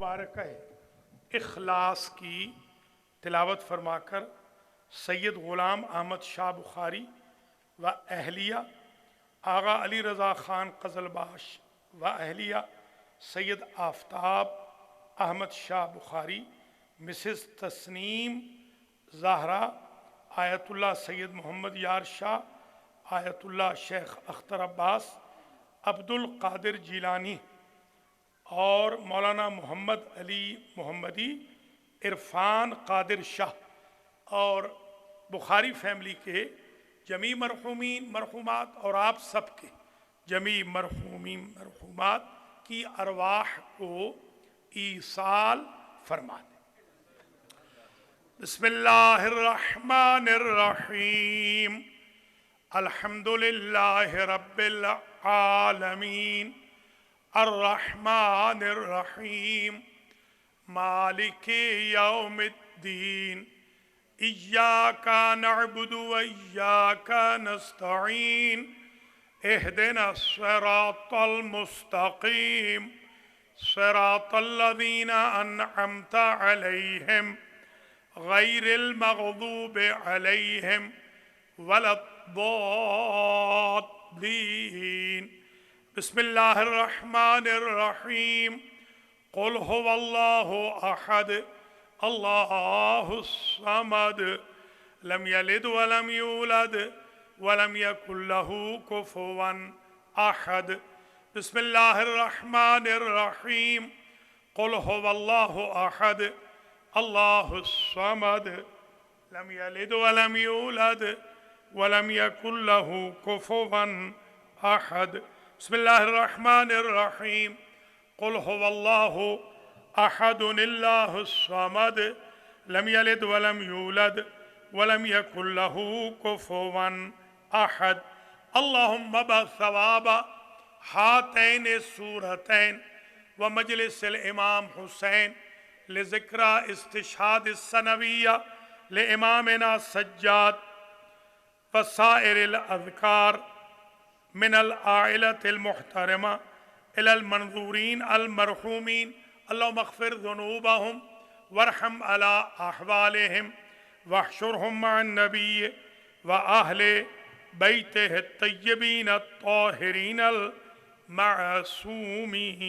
मुबारक इखलास की तिलावत फरमा कर सैयद ग़ुलाम अहमद शाह बुखारी व अहलिया आगा अली रज़ा ख़ान क़ज़लबाश व अहलिया सैयद आफ्ताब अहमद शाह बुखारी, मिसेस तस्नीम ज़हरा, आयतुल्लाह सैयद मोहम्मद यार शाह, आयतुल्लाह शेख अख्तर अब्बास, अब्दुल कादिर जीलानी और मौलाना मोहम्मद अली मोहम्मदी, इरफान कादिर शाह और बुखारी फैमिली के जमी मरहूमीन मरहूमात और आप सबके जमी मरहूमीन मरहूमात की अरवाह को ईसाल फरमा दें। बिस्मिल्लाहिर्रहमानिर्रहीम, अल्हम्दुलिल्लाहि रब्बिल आलमीन, अर्रहमानिर्रहीम, मालिकि यौमिद्दीन, इय्याका नअबुदु व इय्याका नस्तईन, इहदिनस सिरातल मुस्तकीम, सिरातल लज़ीना अनअमता अलैहिम गैरिल मग़दूबि अलैहिम वलद्दॉल्लीन। बिस्मिल्लाहिर्रहमानिर्रहीम, क़ुल हुवल्लाहु अहद, अल्लाहुस्समद, लम यलिद वलम यूलद वलम यकुल लहू कुफुवन अहद। बिस्मिल्लाहिर्रहमानिर्रहीम, क़ुल हुवल्लाहु अहद, अल्लाहुस्समद, लम यलिद वलम यूलद वलम यकुल लहू कुफुवन अहद। बिस्मिल्लाहिर्रहमानिर्रहीम, क़ुल हुवल्लाहु अहदुल्लाहुस्समद, लम यलिद वलम यूलद वलम यकुल लहू कुफुवन अहद। अल्लाहुम्मा बसवाब हातैन सूरतैन व मजलिसिल इमाम हुसैन लिज़िक्रा इस्तिशहाद सनविया ले इमामिना सज्जाद वसाइरिल अज़कार मिनल आइलतिल मुहतरमा इलल मंज़ूरीन अल मरहूमीन, अल्लाहुम्मा अग़फ़िर ज़ुनूबहुम वरहम अला अहवालिहिम वहशुरहुम मअन नबिय्य व अहले बैतिहि तय्यबीन अत्ताहिरीन अल मअसूमीन।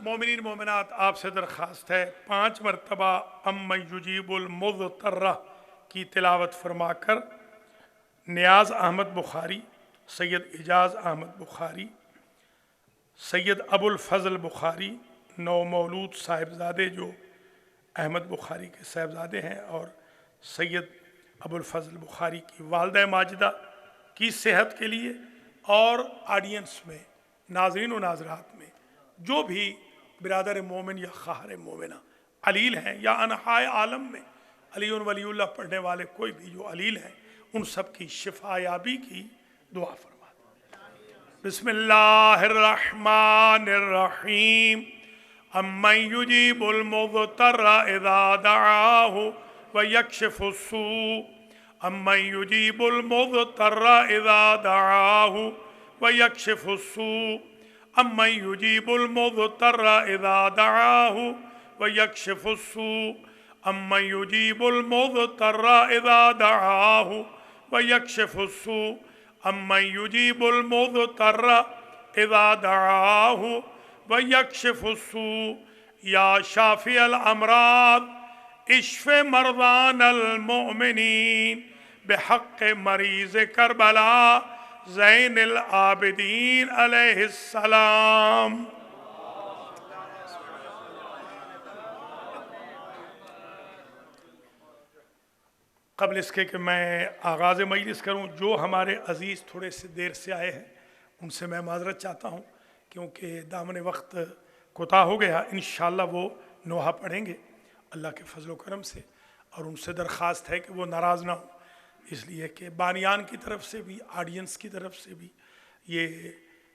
मोमिनीन मोमिनात, आपसे दरख्वास्त है 5 मरतबा अम्मन युजीबुल मुज़्तर्रा की तिलावत फरमाकर नियाज़ अहमद बुखारी, सैयद इजाज़ अहमद बुखारी, सैयद अबुल फ़ज़ल बुखारी, नौ मौलूद साहिबजादे जो अहमद बुखारी के साहिबजादे हैं, और सैयद अबुल फ़ज़ल बुखारी की वालिदा माजिदा की सेहत के लिए और ऑडियंस में नाज़रीन व नाज़रात में जो भी बिरादर मोमिन या ख़ाहर मोमिना अलील हैं या अनहाय आलम में अलीउन वलीउल्लाह पढ़ने वाले कोई भी जो अलील हैं, उन सब की शिफायाबी की दुआ फरमा दें। बिस्मिल्लाहिर्रहमानिर्रहीम, अम्मन युजीबुल मुज़्तर्रा इज़ा दआहु व यक्शिफुस्सू, अम्मन युजीबुल मुज़्तर्रा इज़ा दआहु व यक्शिफुस्सू, अम्मन युजीबुल मुज़्तर्रा इज़ा दआहु व यक्शिफुस्सू, अम्मन युजीबुल मुज़्तर्रा इज़ा दआहु व यक्शिफुस्सू, अम्मन युजीबुल मुज़्तर्रा इज़ा दआहु व यक्शिफुस्सू, या शाफ़िअल अमराद इश्फ़े मरज़ानल मुअमिनीन बिहक़्क़ि मरीज़ करबला ज़ैनिल आबिदीन अलैहिस्सलाम। क़ब्ल इसके कि मैं आगाज़ मजलिस करूँ, जो हमारे अज़ीज़ थोड़े से देर से आए हैं उनसे मैं माज़रत चाहता हूँ, क्योंकि दामन वक्त कोताह हो गया। इंशाअल्लाह वो नोहा पढ़ेंगे अल्लाह के फ़ज़ल व करम से, और उनसे दरख्वास्त है कि वो नाराज़ ना हो, इसलिए कि बानियान की तरफ से भी ऑडियंस की तरफ से भी ये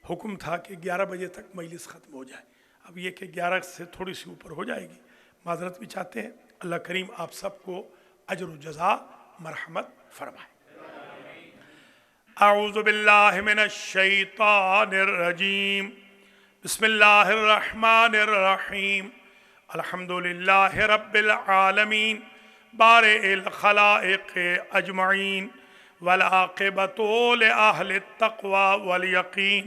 हुक्म था कि 11 बजे तक मजलिस ख़त्म हो जाए। अब ये कि 11 से थोड़ी सी ऊपर हो जाएगी, माज़रत भी चाहते हैं। अल्लाह करीम आप सबको अजर व जज़ा मरहमत फरमाए। اعوذ باللہ من الشیطان الرجیم بسم اللہ الرحمن الرحیم الحمد للہ رب العالمین بارئ الخلائق اجمعین والعاقبۃ لأہل التقوی والیقین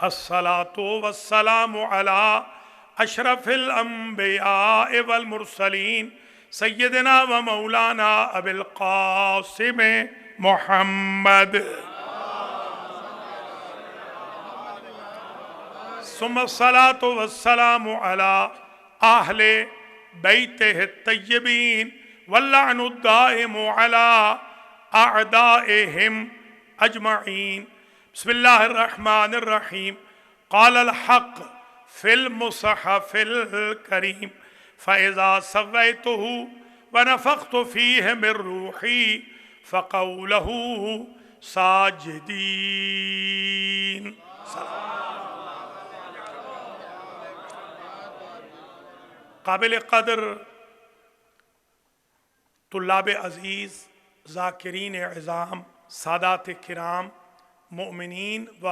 الصلاۃ والسلام علی اشرف الانبیاء والمرسلین سیدنا و مولانا ابی القاسم محمد ثم الصلاۃ والسلام علی اہل بیتہ الطیبین واللعن الدائم علی اعدائہم اجمعین بسم اللہ الرحمن الرحیم قال الحق فی المصحف الکریم فَإِذَا سَوَّيْتُهُ وَنَفَخْتُ فِيهِ مِن رُّوحِي فَقَعُوا لَهُ سَاجِدِينَ. قابل قدر طلاب عزیز، ذاکرین اعظام، سادات کرام، مؤمنین و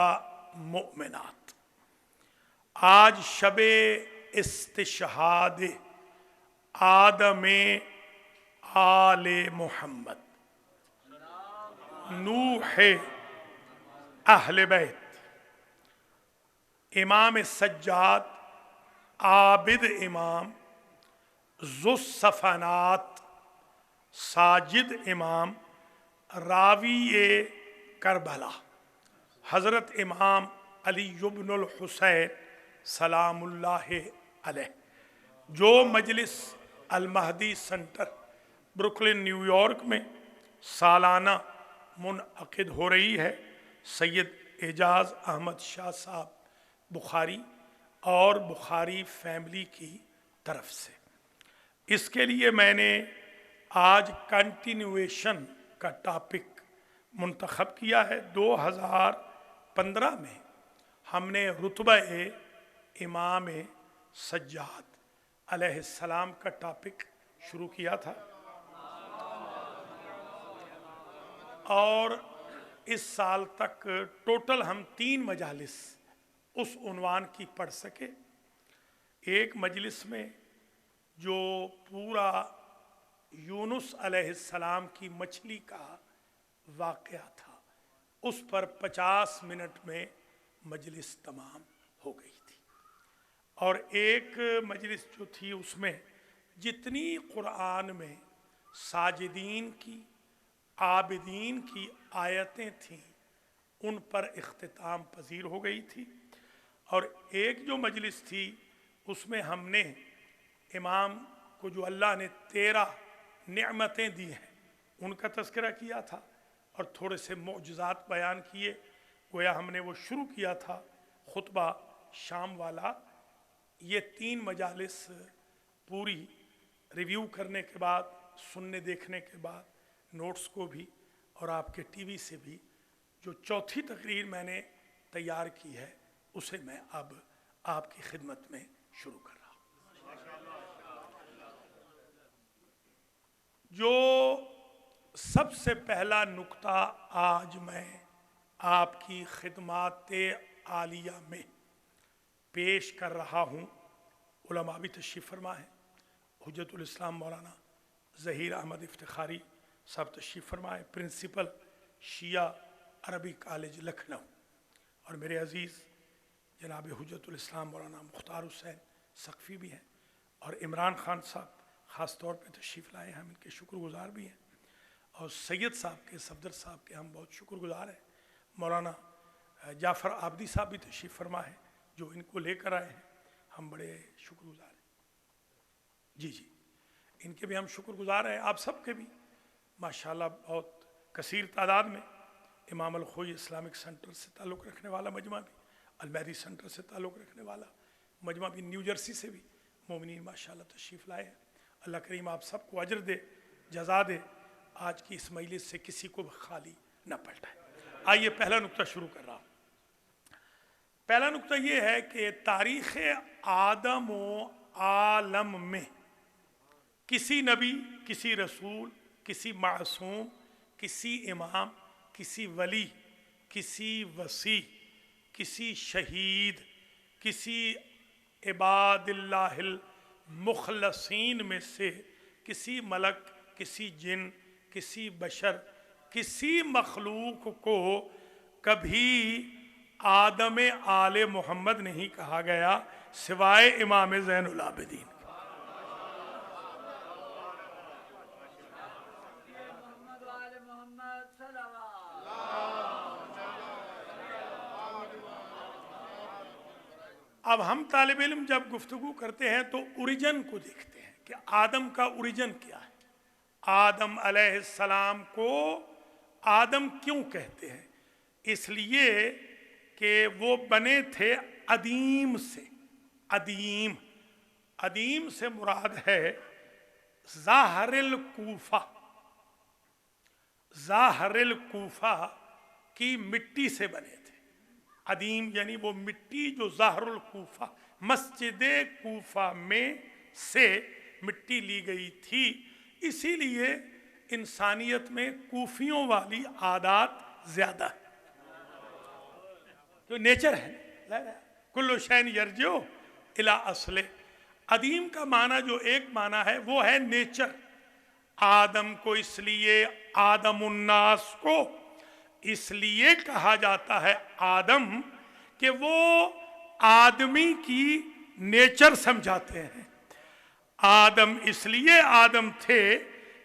مؤمنات، آج شب استشہاد آدم آل محمد، نوح اہل بیت، امام سجاد، عابد امام، ذو الصفنات، ساجد امام، راوی کربلا، حضرت امام علی بن الحسین سلام اللہ علیہ، جو مجلس المہدی سنٹر بروکلن نیو یارک میں سالانہ منعقد ہو رہی ہے، سید اعجاز احمد شاہ صاحب بخاری اور بخاری فیملی کی طرف سے، اس کے لیے میں نے آج کنٹینویشن کا ٹاپک منتخب کیا ہے۔ 2015 میں ہم نے رتبہ امام سجاد علیہ السلام کا ٹاپک شروع کیا تھا، اور اس سال تک ٹوٹل ہم 3 مجالس اس عنوان کی پڑھ سکے۔ ایک مجلس میں جو پورا یونس علیہ السلام کی مچھلی کا واقعہ تھا، اس پر 50 منٹ میں مجلس تمام ہو گئی تھی، اور ایک مجلس جو تھی اس میں جتنی قرآن میں ساجدین کی، عابدین کی آیتیں تھیں ان پر اختتام پذیر ہو گئی تھی، اور ایک جو مجلس تھی اس میں ہم نے امام کو جو اللہ نے 13 نعمتیں دی ہیں ان کا تذکرہ کیا تھا، اور تھوڑے سے معجزات بیان کیے، گویا ہم نے وہ شروع کیا تھا خطبہ شام والا۔ یہ 3 مجالس پوری ریویو کرنے کے بعد، سننے دیکھنے کے بعد، نوٹس کو بھی اور آپ کے ٹی وی سے بھی، جو چوتھی تقریر میں نے تیار کی ہے اسے میں اب آپ کی خدمت میں شروع کر رہا ہوں۔ جو سب سے پہلا نقطہ آج میں آپ کی خدمات عالیہ میں پیش کر رہا ہوں، علماء بھی تشریف فرما ہے، حجت الاسلام مولانا ظہیر احمد افتخاری صاحب تشریف فرما ہے، پرنسپل شیعہ عربی کالج لکھنؤ، اور میرے عزیز جناب حجت الاسلام مولانا مختار حسین سقفی بھی ہیں، اور عمران خان صاحب خاص طور پہ تشریف لائے ہیں، ہم ان کے شکر گزار بھی ہیں، اور سید صاحب کے، صفدر صاحب کے ہم بہت شکر گزار ہیں، مولانا جعفر عابدی صاحب بھی تشریف فرما ہے جو ان کو لے کر آئے ہیں، ہم بڑے شکر گزار ہیں۔ جی ان کے بھی ہم شکر گزار ہیں، آپ سب کے بھی ماشاءاللہ بہت کثیر تعداد میں۔ امام الخوئی اسلامک سنٹر سے تعلق رکھنے والا مجمع بھی، المہدی سنٹر سے تعلق رکھنے والا مجمع بھی، نیو جرسی سے بھی مومنین ماشاءاللہ تشریف لائے ہیں۔ اللہ کریم آپ سب کو اجر دے، جزا دے، آج کی اس مجلس سے کسی کو بھی خالی نہ پلٹائے۔ آئیے پہلا نقطہ شروع کر رہا ہوں۔ پہلا نقطہ یہ ہے کہ تاریخ آدم و عالم میں کسی نبی، کسی رسول، کسی معصوم، کسی امام، کسی ولی کسی وصی، کسی شہید، کسی عباد اللہ المخلصین میں سے کسی ملک، کسی جن، کسی بشر، کسی مخلوق کو کبھی آدم آل محمد نہیں کہا گیا سوائے امام زین العابدین۔ اب ہم طالب علم جب گفتگو کرتے ہیں تو اوریجن کو دیکھتے ہیں کہ آدم کا اوریجن کیا ہے۔ آدم علیہ السلام کو آدم کیوں کہتے ہیں؟ اس لیے کہ وہ بنے تھے عدیم سے۔ عدیم، عدیم سے مراد ہے ظاہر الکوفہ، ظاہر الکوفہ کی مٹی سے بنے تھے۔ عدیم یعنی وہ مٹی جو ظاہر الکوفہ، مسجد کوفہ میں سے مٹی لی گئی تھی۔ اسی لیے انسانیت میں کوفیوں والی عادات زیادہ ہے، جو نیچر ہے، کل شین یرجع الی اصلہ۔ عدیم کا معنی جو ایک معنی ہے وہ ہے نیچر۔ آدم کو اس لیے آدم الناس کو اس لیے کہا جاتا ہے آدم کہ وہ آدمی کی نیچر سمجھاتے ہیں۔ آدم اس لیے آدم تھے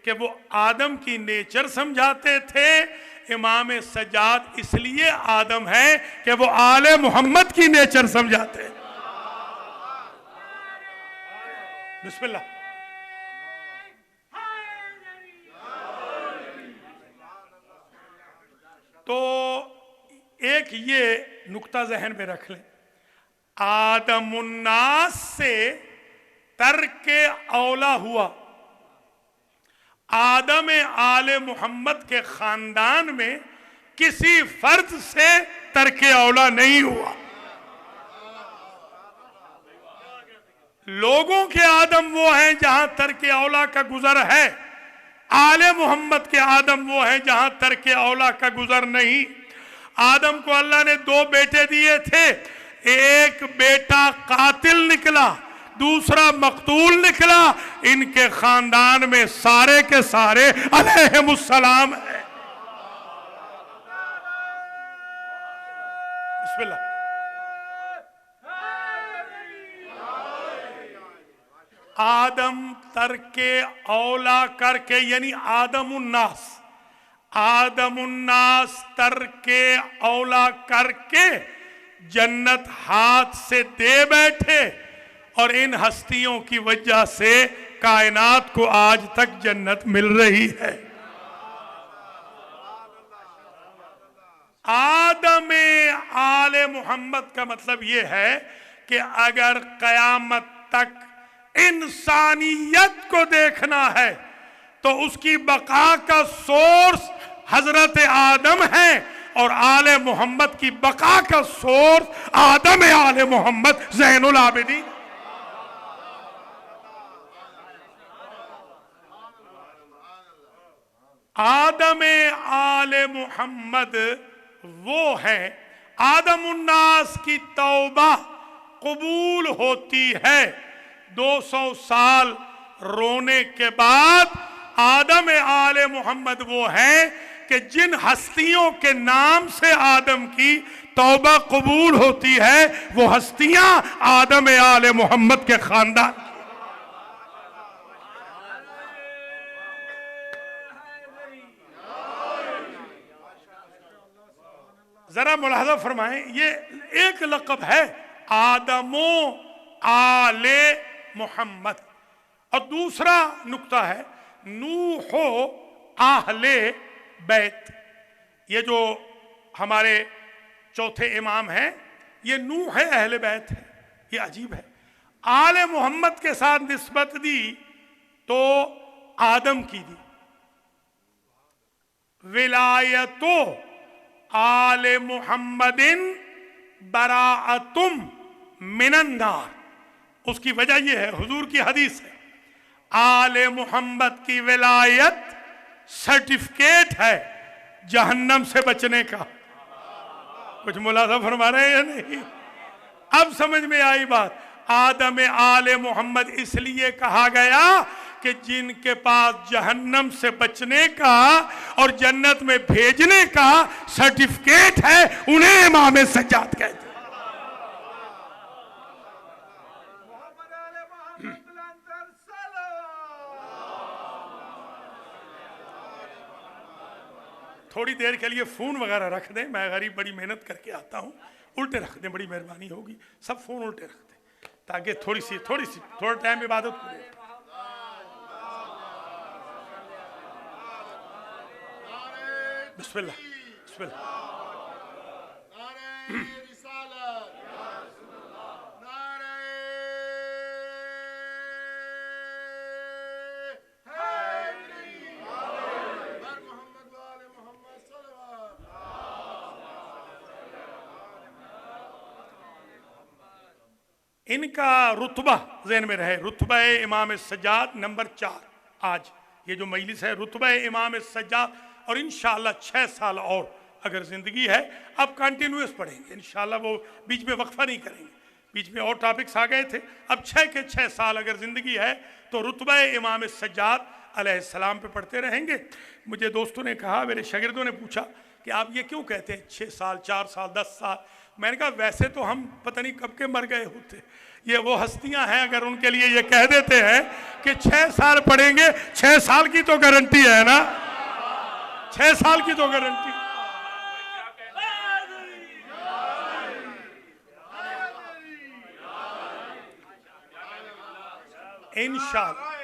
کہ وہ آدم کی نیچر سمجھاتے تھے۔ امام سجاد اس لیے آدم ہے کہ وہ آل محمد کی نیچر سمجھاتے ہیں۔ بسم اللہ۔ تو ایک یہ نقطہ ذہن میں رکھ لیں، آدم الناس سے ترک اولا ہوا۔ آدم آل محمد کے خاندان میں کسی فرد سے ترک اولا نہیں ہوا۔ لوگوں کے آدم وہ ہیں جہاں ترک اولا کا گزر ہے، آل محمد کے آدم وہ ہیں جہاں ترک اولا کا گزر نہیں۔ آدم کو اللہ نے 2 بیٹے دیے تھے، ایک بیٹا قاتل نکلا، دوسرا مقتول نکلا۔ ان کے خاندان میں سارے کے سارے علیہم السلام ہیں۔ بسم اللہ۔ آدم ترک اولا کر کے، یعنی آدم الناس، آدم الناس ترک اولا کر کے جنت ہاتھ سے دے بیٹھے، اور ان ہستیوں کی وجہ سے کائنات کو آج تک جنت مل رہی ہے۔ آدم آل محمد کا مطلب یہ ہے کہ اگر قیامت تک انسانیت کو دیکھنا ہے تو اس کی بقا کا سورس حضرت آدم ہے، اور آل محمد کی بقا کا سورس آدم آل محمد زین العابدین۔ آدم آل محمد وہ ہیں، آدم الناس کی توبہ قبول ہوتی ہے 200 سال رونے کے بعد۔ آدم آل محمد وہ ہیں کہ جن ہستیوں کے نام سے آدم کی توبہ قبول ہوتی ہے، وہ ہستیاں آدم آل محمد کے خاندان۔ ذرا ملاحظہ فرمائیں، یہ ایک لقب ہے آدم و آل محمد، اور دوسرا نقطہ ہے نوح و اہل بیت۔ یہ جو ہمارے چوتھے امام ہیں، یہ نوح اہل بیت ہے۔ یہ عجیب ہے، آل محمد کے ساتھ نسبت دی تو آدم کی دی۔ ولایت آل محمد براءتم من النار، اس کی وجہ یہ ہے، حضور کی حدیث ہے، آل محمد کی ولایت سرٹیفکیٹ ہے جہنم سے بچنے کا۔ कुछ मुलाजा फरमा रहे हैं या नहीं? अब समझ में आई बात। आदम आले मोहम्मद इसलिए कहा गया कि जिनके पास जहन्नम से बचने का और जन्नत में भेजने का सर्टिफिकेट है उन्हें इमाम सज्जाद कहते हैं। थोड़ी देर के लिए फोन वगैरह रख दें, मैं गरीब बड़ी मेहनत करके आता हूं, उल्टे रख दें, बड़ी मेहरबानी होगी। सब फोन उल्टे रख दें ताकि थोड़ा टाइम इबादत करें। बिस्मिल्लाह बिस्मिल्लाह। इनका रुतबा ज़हन में रहे, रुतबा इमाम सज्जाद नंबर 4। आज ये जो मजलिस है रुतबा इमाम सज्जाद, और इंशाअल्लाह 6 साल और अगर ज़िंदगी है, अब कंटिन्यूस पढ़ेंगे इंशाअल्लाह, वो बीच में वक्फा नहीं करेंगे। बीच में और टॉपिक्स आ गए थे, अब 6 के 6 साल अगर ज़िंदगी है तो रुतबा इमाम सज्जाद अलैहिस्सलाम पे पढ़ते रहेंगे। मुझे दोस्तों ने कहा, मेरे शागिर्दों ने पूछा कि आप ये क्यों कहते हैं 6 साल, 4 साल, 10 साल? मैंने कहा वैसे तो हम पता नहीं कब के मर गए होते, ये वो हस्तियां हैं, अगर उनके लिए ये कह देते हैं कि 6 साल पढ़ेंगे, 6 साल की तो गारंटी है ना, 6 साल की तो गारंटी। इंशाअल्लाह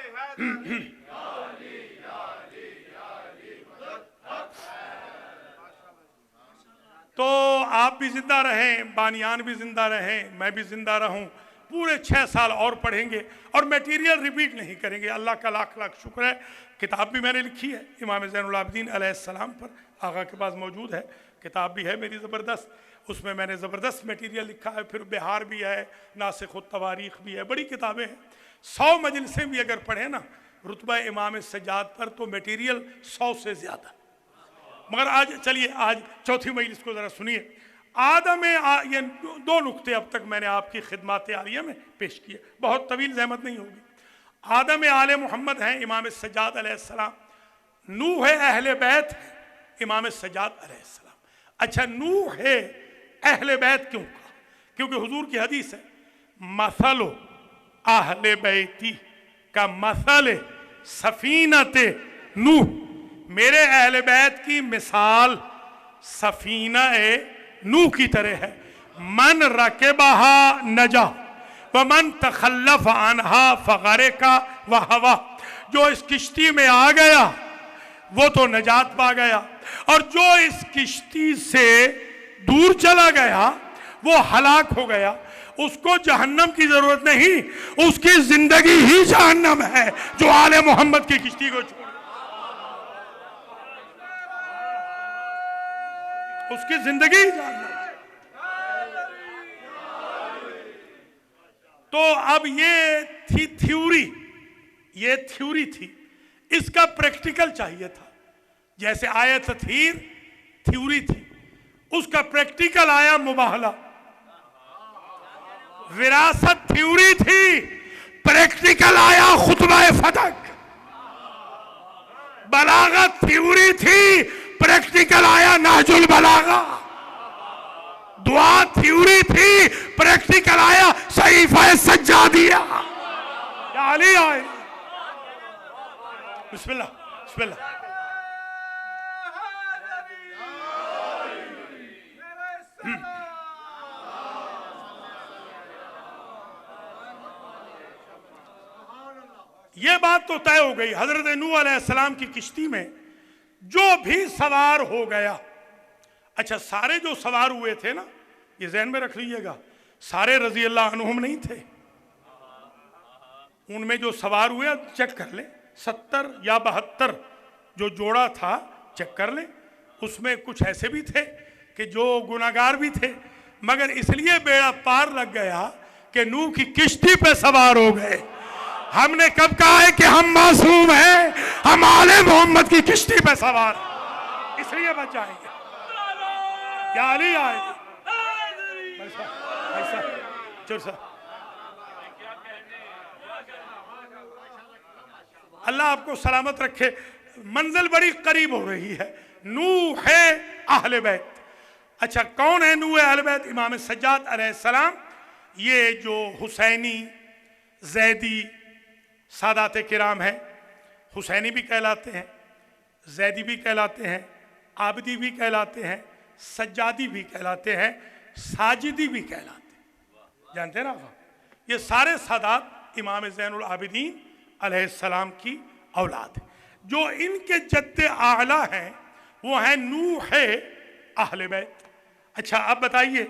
तो आप भी जिंदा रहें, बानियान भी जिंदा रहें, मैं भी जिंदा रहूं, पूरे 6 साल और पढ़ेंगे और मटेरियल रिपीट नहीं करेंगे। अल्लाह का लाख लाख शुक्र है। किताब भी मैंने लिखी है इमाम ज़ैनुल आबिदीन अलैहिस्सलाम पर, आगा के पास मौजूद है, किताब भी है मेरी ज़बरदस्त, उसमें मैंने ज़बरदस्त मटेरियल लिखा है। फिर बिहार भी है, नासिख़ तवारीख़ भी है, बड़ी किताबें हैं। 100 मजलिसें भी अगर पढ़े ना रुतबा इमाम सज्जाद पर तो मटेरियल 100 से ज़्यादा। मगर आज चलिए, आज चौथी मजलिस को ज़रा सुनिए। ये 2 नुक्ते अब तक मैंने आपकी खिदमत आलिया में पेश किए, बहुत तवील ज़हमत नहीं होगी। आदम आले मोहम्मद हैं इमाम सज्जाद अलैहिस्सलाम, नूह अहले बैत है इमाम सज्जाद अलैहिस्सलाम। अच्छा, नूह है अहले बैत क्यों कहा? क्योंकि हुजूर की हदीस है, मसलो अहले बैती का मसल सफीनते नूह, मेरे अहले बैत की मिसाल सफीना नूह की तरह है। मन रकेबहा नजा व मन तखल्लफ अनहा फगरेका व हवा, जो इस किश्ती में आ गया वो तो नजात पा गया, और जो इस किश्ती से दूर चला गया वो हलाक हो गया। उसको जहन्नम की जरूरत नहीं, उसकी जिंदगी ही जहन्नम है जो आले मोहम्मद की किश्ती को छोड़, उसकी जिंदगी ही जहन्नम। तो अब ये थी थ्योरी, ये थ्योरी थी, इसका प्रैक्टिकल चाहिए था। जैसे आयत थ्योरी थी, उसका प्रैक्टिकल आया मुबाहला। विरासत थ्योरी थी, प्रैक्टिकल आया खुतबा फतक। बलागत थ्योरी थी, प्रैक्टिकल आया नहजुल बलागा। दुआ थ्योरी थी, प्रैक्टिकल आया सहीफा सज्जादिया। अली आए, बिस्मिल्लाह बिस्मिल्लाह। ये बात तो तय हो गई, हजरत नूह अलैहिस्सलाम की किश्ती में जो भी सवार हो गया। अच्छा, सारे जो सवार हुए थे ना, ये ज़हन में रख लीजिएगा, सारे रजी अल्लाह अन्हुम नहीं थे। उनमें जो सवार हुए चेक कर लें, 70 या 72 जो जोड़ा था चेक कर लें। उसमें कुछ ऐसे भी थे कि जो गुनाहगार भी थे, मगर इसलिए बेड़ा पार लग गया कि नूह की किश्ती पे सवार हो गए। हमने कब कहा है कि हम मासूम हैं? हम आले मोहम्मद की किश्ती पे सवार, इसलिए बच जाएंगे। या अली आएंगे, ऐसा चुरसा। अल्लाह आपको सलामत रखे, मंजिल बड़ी करीब हो रही है। नूह है अहले बैत। अच्छा, कौन है नूह अहले बैत? इमाम सज्जाद अलैहिस्सलाम, ये जो हुसैनी जैदी सादात किराम हैं, हुसैनी भी कहलाते हैं, जैदी भी कहलाते हैं, आबदी भी कहलाते हैं, सज्जादी भी कहलाते हैं, साजिदी भी कहलाते हैं। जानते हैं ना, ये सारे सादात इमाम ज़ैनुल आबिदीन अलैहिस्सलाम की औलाद है। जो इनके जद्दे आला हैं वो हैं नूह अहले बैत। अच्छा, अब बताइए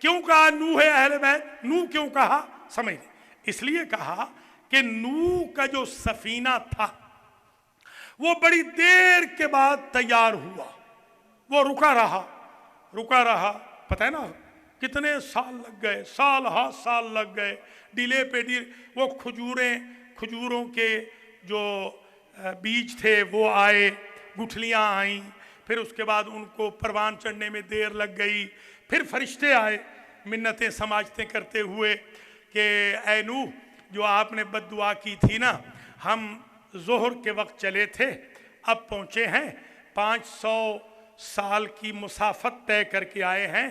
क्यों कहा नूह अहले बैत? नूह क्यों कहा? समझ, इसलिए कहा कि नूह का जो सफीना था वो बड़ी देर के बाद तैयार हुआ, वो रुका रहा। पता है ना कितने साल लग गए, साल लग गए, डिले पे डिले। वो खजूरों के जो बीज थे वो आए, गुठलियाँ आईं, फिर उसके बाद उनको परवान चढ़ने में देर लग गई। फिर फरिश्ते आए मिन्नतें समाजते करते हुए कि ऐ नूह, जो आपने बद्दुआ की थी ना, हम ज़ोहर के वक्त चले थे, अब पहुँचे हैं, 500 साल की मुसाफत तय करके आए हैं,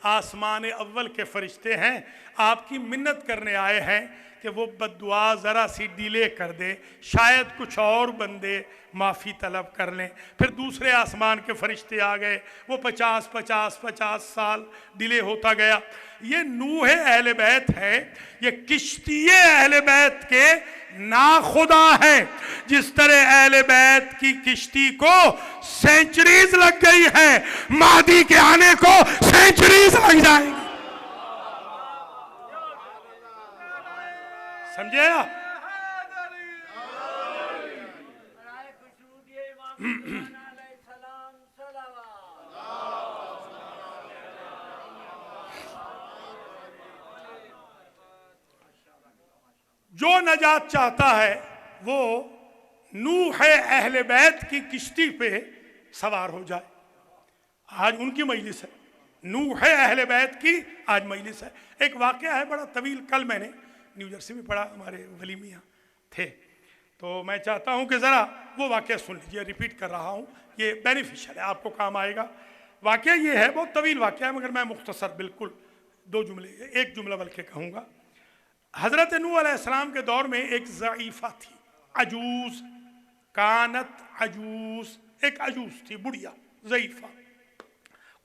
आसमान अव्वल के फरिश्ते हैं, आपकी मिन्नत करने आए हैं कि वो बद्दुआ ज़रा सी डिले कर दे, शायद कुछ और बंदे माफ़ी तलब कर लें। फिर दूसरे आसमान के फरिश्ते आ गए, वो 50 साल डिले होता गया। ये नूह अहले बैत है, ये किश्ती अहले बैत के नाखुदा है। जिस तरह अहले बैत की किश्ती को सेंचुरीज लग गई है, महदी के आने को सेंचुरीज लग जाएंगी। समझे? जो नजात चाहता है वो नूह अहले बैत की किश्ती पे सवार हो जाए। आज उनकी मजलिस है, नूह अहले बैत की आज मजलिस है। एक वाकया है बड़ा तवील, कल मैंने न्यू जर्सी में पढ़ा, हमारे वली मियाँ थे, तो मैं चाहता हूँ कि ज़रा वो वाकया सुन लीजिए। रिपीट कर रहा हूँ, ये बेनिफिशियल है, आपको काम आएगा। वाकया ये है, बहुत तवील वाकया है, मगर मैं मुख्तसर बिल्कुल 2 जुमले, 1 जुमला बल्कि कहूँगा। हज़रत नूह अलैहिस्सलाम के दौर में एक ज़ईफ़ा थी, अजूज़, कानत अजूज़, एक अजूज़ थी, बुढ़िया ज़ईफ़ा।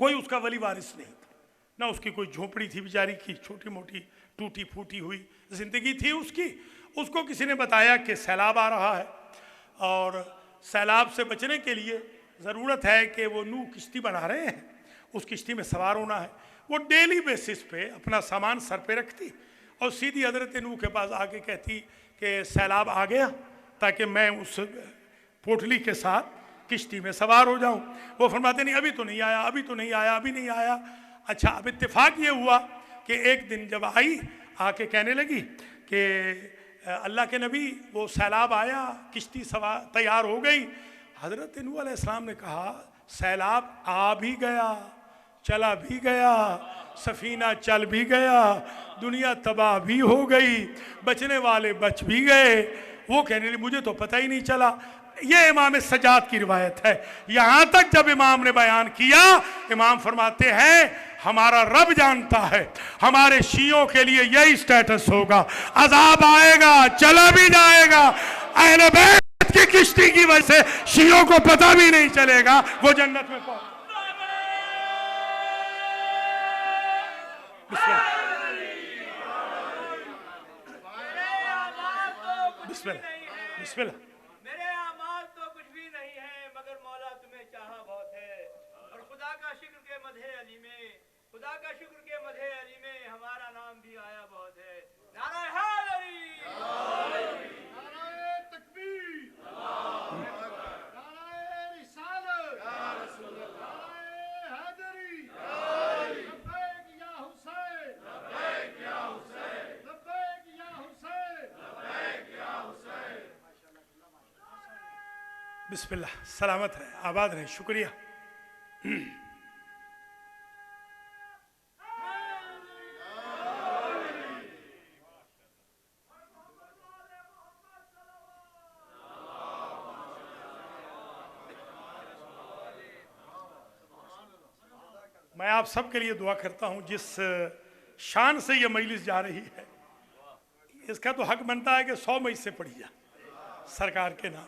कोई उसका वली वारिस नहीं था, ना उसकी कोई झोपड़ी थी बेचारी की, छोटी मोटी टूटी फूटी हुई ज़िंदगी थी उसकी। उसको किसी ने बताया कि सैलाब आ रहा है और सैलाब से बचने के लिए ज़रूरत है कि वो नूह किश्ती बना रहे हैं, उस किश्ती में सवार होना है। वो डेली बेसिस पे अपना सामान सर पे रखती और सीधी हज़रत नूह के पास आके कहती कि सैलाब आ गया, ताकि मैं उस पोटली के साथ किश्ती में सवार हो जाऊं। वो फरमाते नहीं, अभी तो नहीं आया। अच्छा, अब इत्तेफाक ये हुआ कि एक दिन जब आई, आके कहने लगी कि अल्लाह के नबी, वो सैलाब आया, किश्ती सवार तैयार हो गई। हज़रत नूह अलैहिस्सलाम ने कहा, सैलाब आ भी गया, चला भी गया, सफीना चल भी गया, दुनिया तबाह भी हो गई, बचने वाले बच भी गए। वो कहने लगी, मुझे तो पता ही नहीं चला। ये इमाम सज्जाद की रिवायत है। यहाँ तक जब इमाम ने बयान किया, इमाम फरमाते हैं, हमारा रब जानता है हमारे शियों के लिए यही स्टेटस होगा, अजाब आएगा, चला भी जाएगा, अहले बैत की किश्ती की वजह से शियों को पता भी नहीं चलेगा, वो जन्नत में पहुंच। बिस्मिल्लाह। मेरे अमाल तो कुछ भी नहीं है, मगर मौला तुम्हें चाहा बहुत है। और खुदा का शुक्र के मदहे अली में हमारा नाम भी आया बहुत है। नारा हैदरी, नारा तकबीर, नारा रिसालत, नारा हैदरी, लब्बैक या हुसैन, लब्बैक या हुसैन, लब्बैक या हुसैन, लब्बैक या हुसैन। बिस्मिल्लाह, सलामत रहे, आबाद रहे, शुक्रिया। मैं आप सब के लिए दुआ करता हूँ, जिस शान से ये मजलिस जा रही है, इसका तो हक बनता है कि 100 मई से पढ़ी जा सरकार के नाम।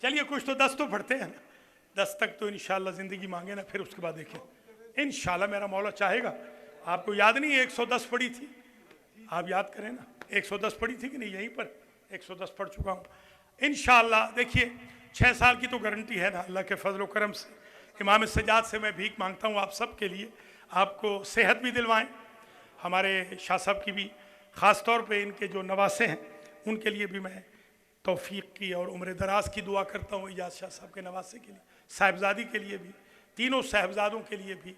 चलिए कुछ तो 10 तो पढ़ते हैं ना, 10 तक तो इंशाल्लाह ज़िंदगी मांगे ना, फिर उसके बाद देखें इंशाल्लाह मेरा मौला चाहेगा। आपको याद नहीं है 110 पढ़ी थी? आप याद करें ना, 110 पढ़ी थी कि नहीं? यहीं पर 110 पढ़ चुका हूँ इंशाल्लाह। देखिए 6 साल की तो गारंटी है ना, अल्लाह के फजल करम से। इमाम सज्जाद से मैं भीख मांगता हूँ आप सब के लिए, आपको सेहत भी दिलवाएं, हमारे शाह साहब की भी, ख़ास तौर पे इनके जो नवासे हैं उनके लिए भी मैं तौफीक की और उम्र दराज की दुआ करता हूँ। इजाज़ शाह साहब के नवासे के लिए, साहिबजादी के लिए भी, तीनों साहिबजादों के लिए भी,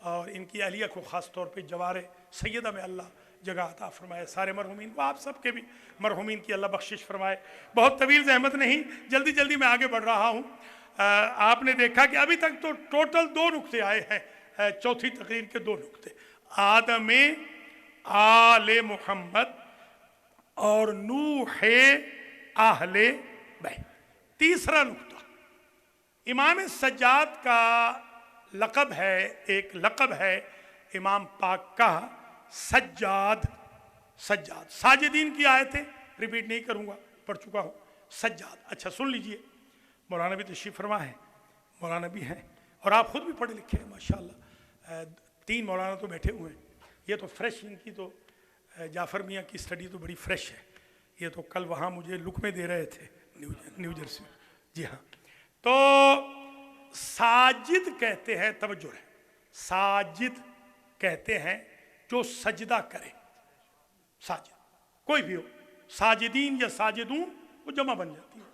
और इनकी अहलिया को ख़ास तौर पे जवार सैयदा में अल्लाह जगह अता फरमाए। सारे मरहुमीन को, आप सब के भी मरहुमीन की अल्लाह बख्शिश फरमाए। बहुत तवील ज़हमत नहीं, जल्दी जल्दी मैं आगे बढ़ रहा हूँ। आपने देखा कि अभी तक तो टोटल 2 नुक्ते आए हैं, चौथी तकरीर के 2 नुक्ते, आदम आले मोहम्मद और नूह आहले बैत। तीसरा नुक्ता, इमाम सज्जाद का लक़ब है, एक लक़ब है इमाम पाक का सज्जाद। सज्जाद साजिदीन की आयतें रिपीट नहीं करूँगा, पढ़ चुका हूँ। सज्जाद, अच्छा सुन लीजिए, मौलाना भी तशरीफ़ फरमा है, मौलाना भी हैं और आप ख़ुद भी पढ़े लिखे हैं माशाल्लाह। 3 मौलाना तो बैठे हुए हैं। ये तो फ्रेश, इनकी तो जाफ़र मियाँ की स्टडी तो बड़ी फ्रेश है। ये तो कल वहाँ मुझे लुक में दे रहे थे न्यू जर्सी में। जी हाँ, तो साजिद कहते हैं, तवज्जो है, साजिद कहते हैं जो सजदा करे। साजिद कोई भी हो, साजिदीन या साजिदून वो जमा बन जाती है।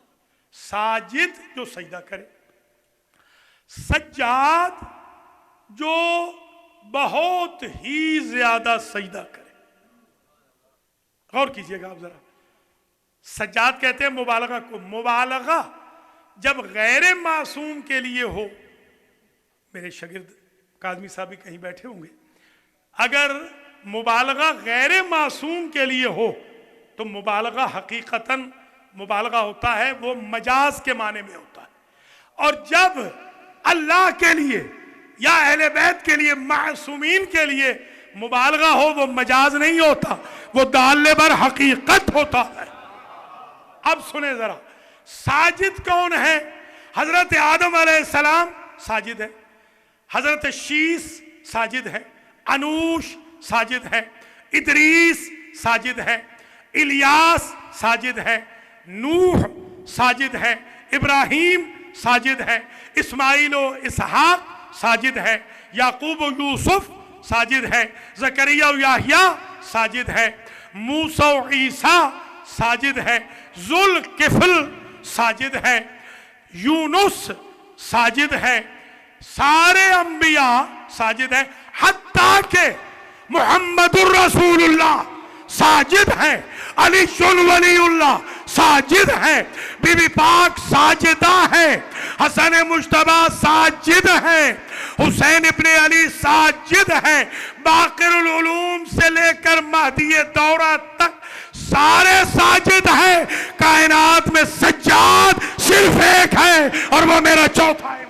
साजिद जो सजदा करे, सज्जाद जो बहुत ही ज्यादा सजदा करे। गौर कीजिएगा आप जरा, सज्जाद कहते हैं मुबालगा को। मुबालगा जब गैर मासूम के लिए हो, मेरे शागिर्द काज़मी साहब भी कहीं बैठे होंगे, अगर मुबालगा गैर मासूम के लिए हो तो मुबालगा हकीकतन मुबालगा होता है, वो मजाज के माने में होता है। और जब अल्लाह के लिए या अहले बैत के लिए, मासूमीन के लिए मुबालगा हो, वो मजाज नहीं होता, वो दाले बर हकीकत होता है। अब सुने जरा, साजिद कौन है? हजरत आदम अलैहिस्सलाम साजिद है, हजरत शीस साजिद है, अनूश साजिद है, इदरीस साजिद है, इलियास साजिद है, नूह साजिद है, इब्राहीम साजिद है, इस्माइल व इसहाक साजिद है, याकूब व यूसुफ साजिद है, ज़करिया व याहिया साजिद है, मूसा व ईसा साजिद है, जुल किफल साजिद है, यूनुस साजिद है, सारे अंबिया साजिद है, हत्ता के मुहम्मदुर रसूलुल्लाह साजिद है, अली वलीउल्लाह साजिद है, बीबी पाक साजिदा है, हसन मुश्तबा साजिद है, हुसैन इब्ने अली साजिद है, बाक़िरुल उलूम से लेकर महदी दौरा तक सारे साजिद हैं। कायनात में सज्जाद सिर्फ एक है और वो मेरा चौथा है।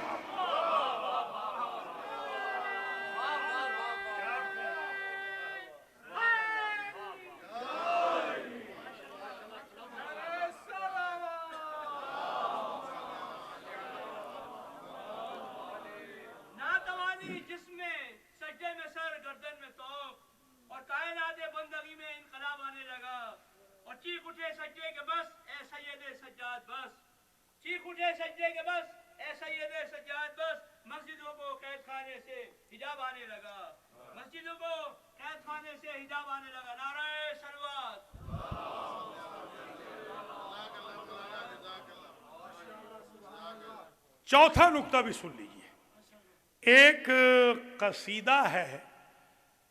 जिसमें सज्जे में सर, गर्दन में तौक, और कायनात बंदगी में इनकलाब आने लगा, और चीख उठे सज्जे के बस ए सैयदे सज्जाद बस, चीख उठे सज्जे के बस ए सैयदे सज्जाद बस। मस्जिदों को कैद खाने से हिजाब आने लगा, मस्जिदों को कैद खाने से हिजाब आने लगा। नाराए सलवात। चौथा नुक्ता भी सुन लीजिए। एक कसीदा है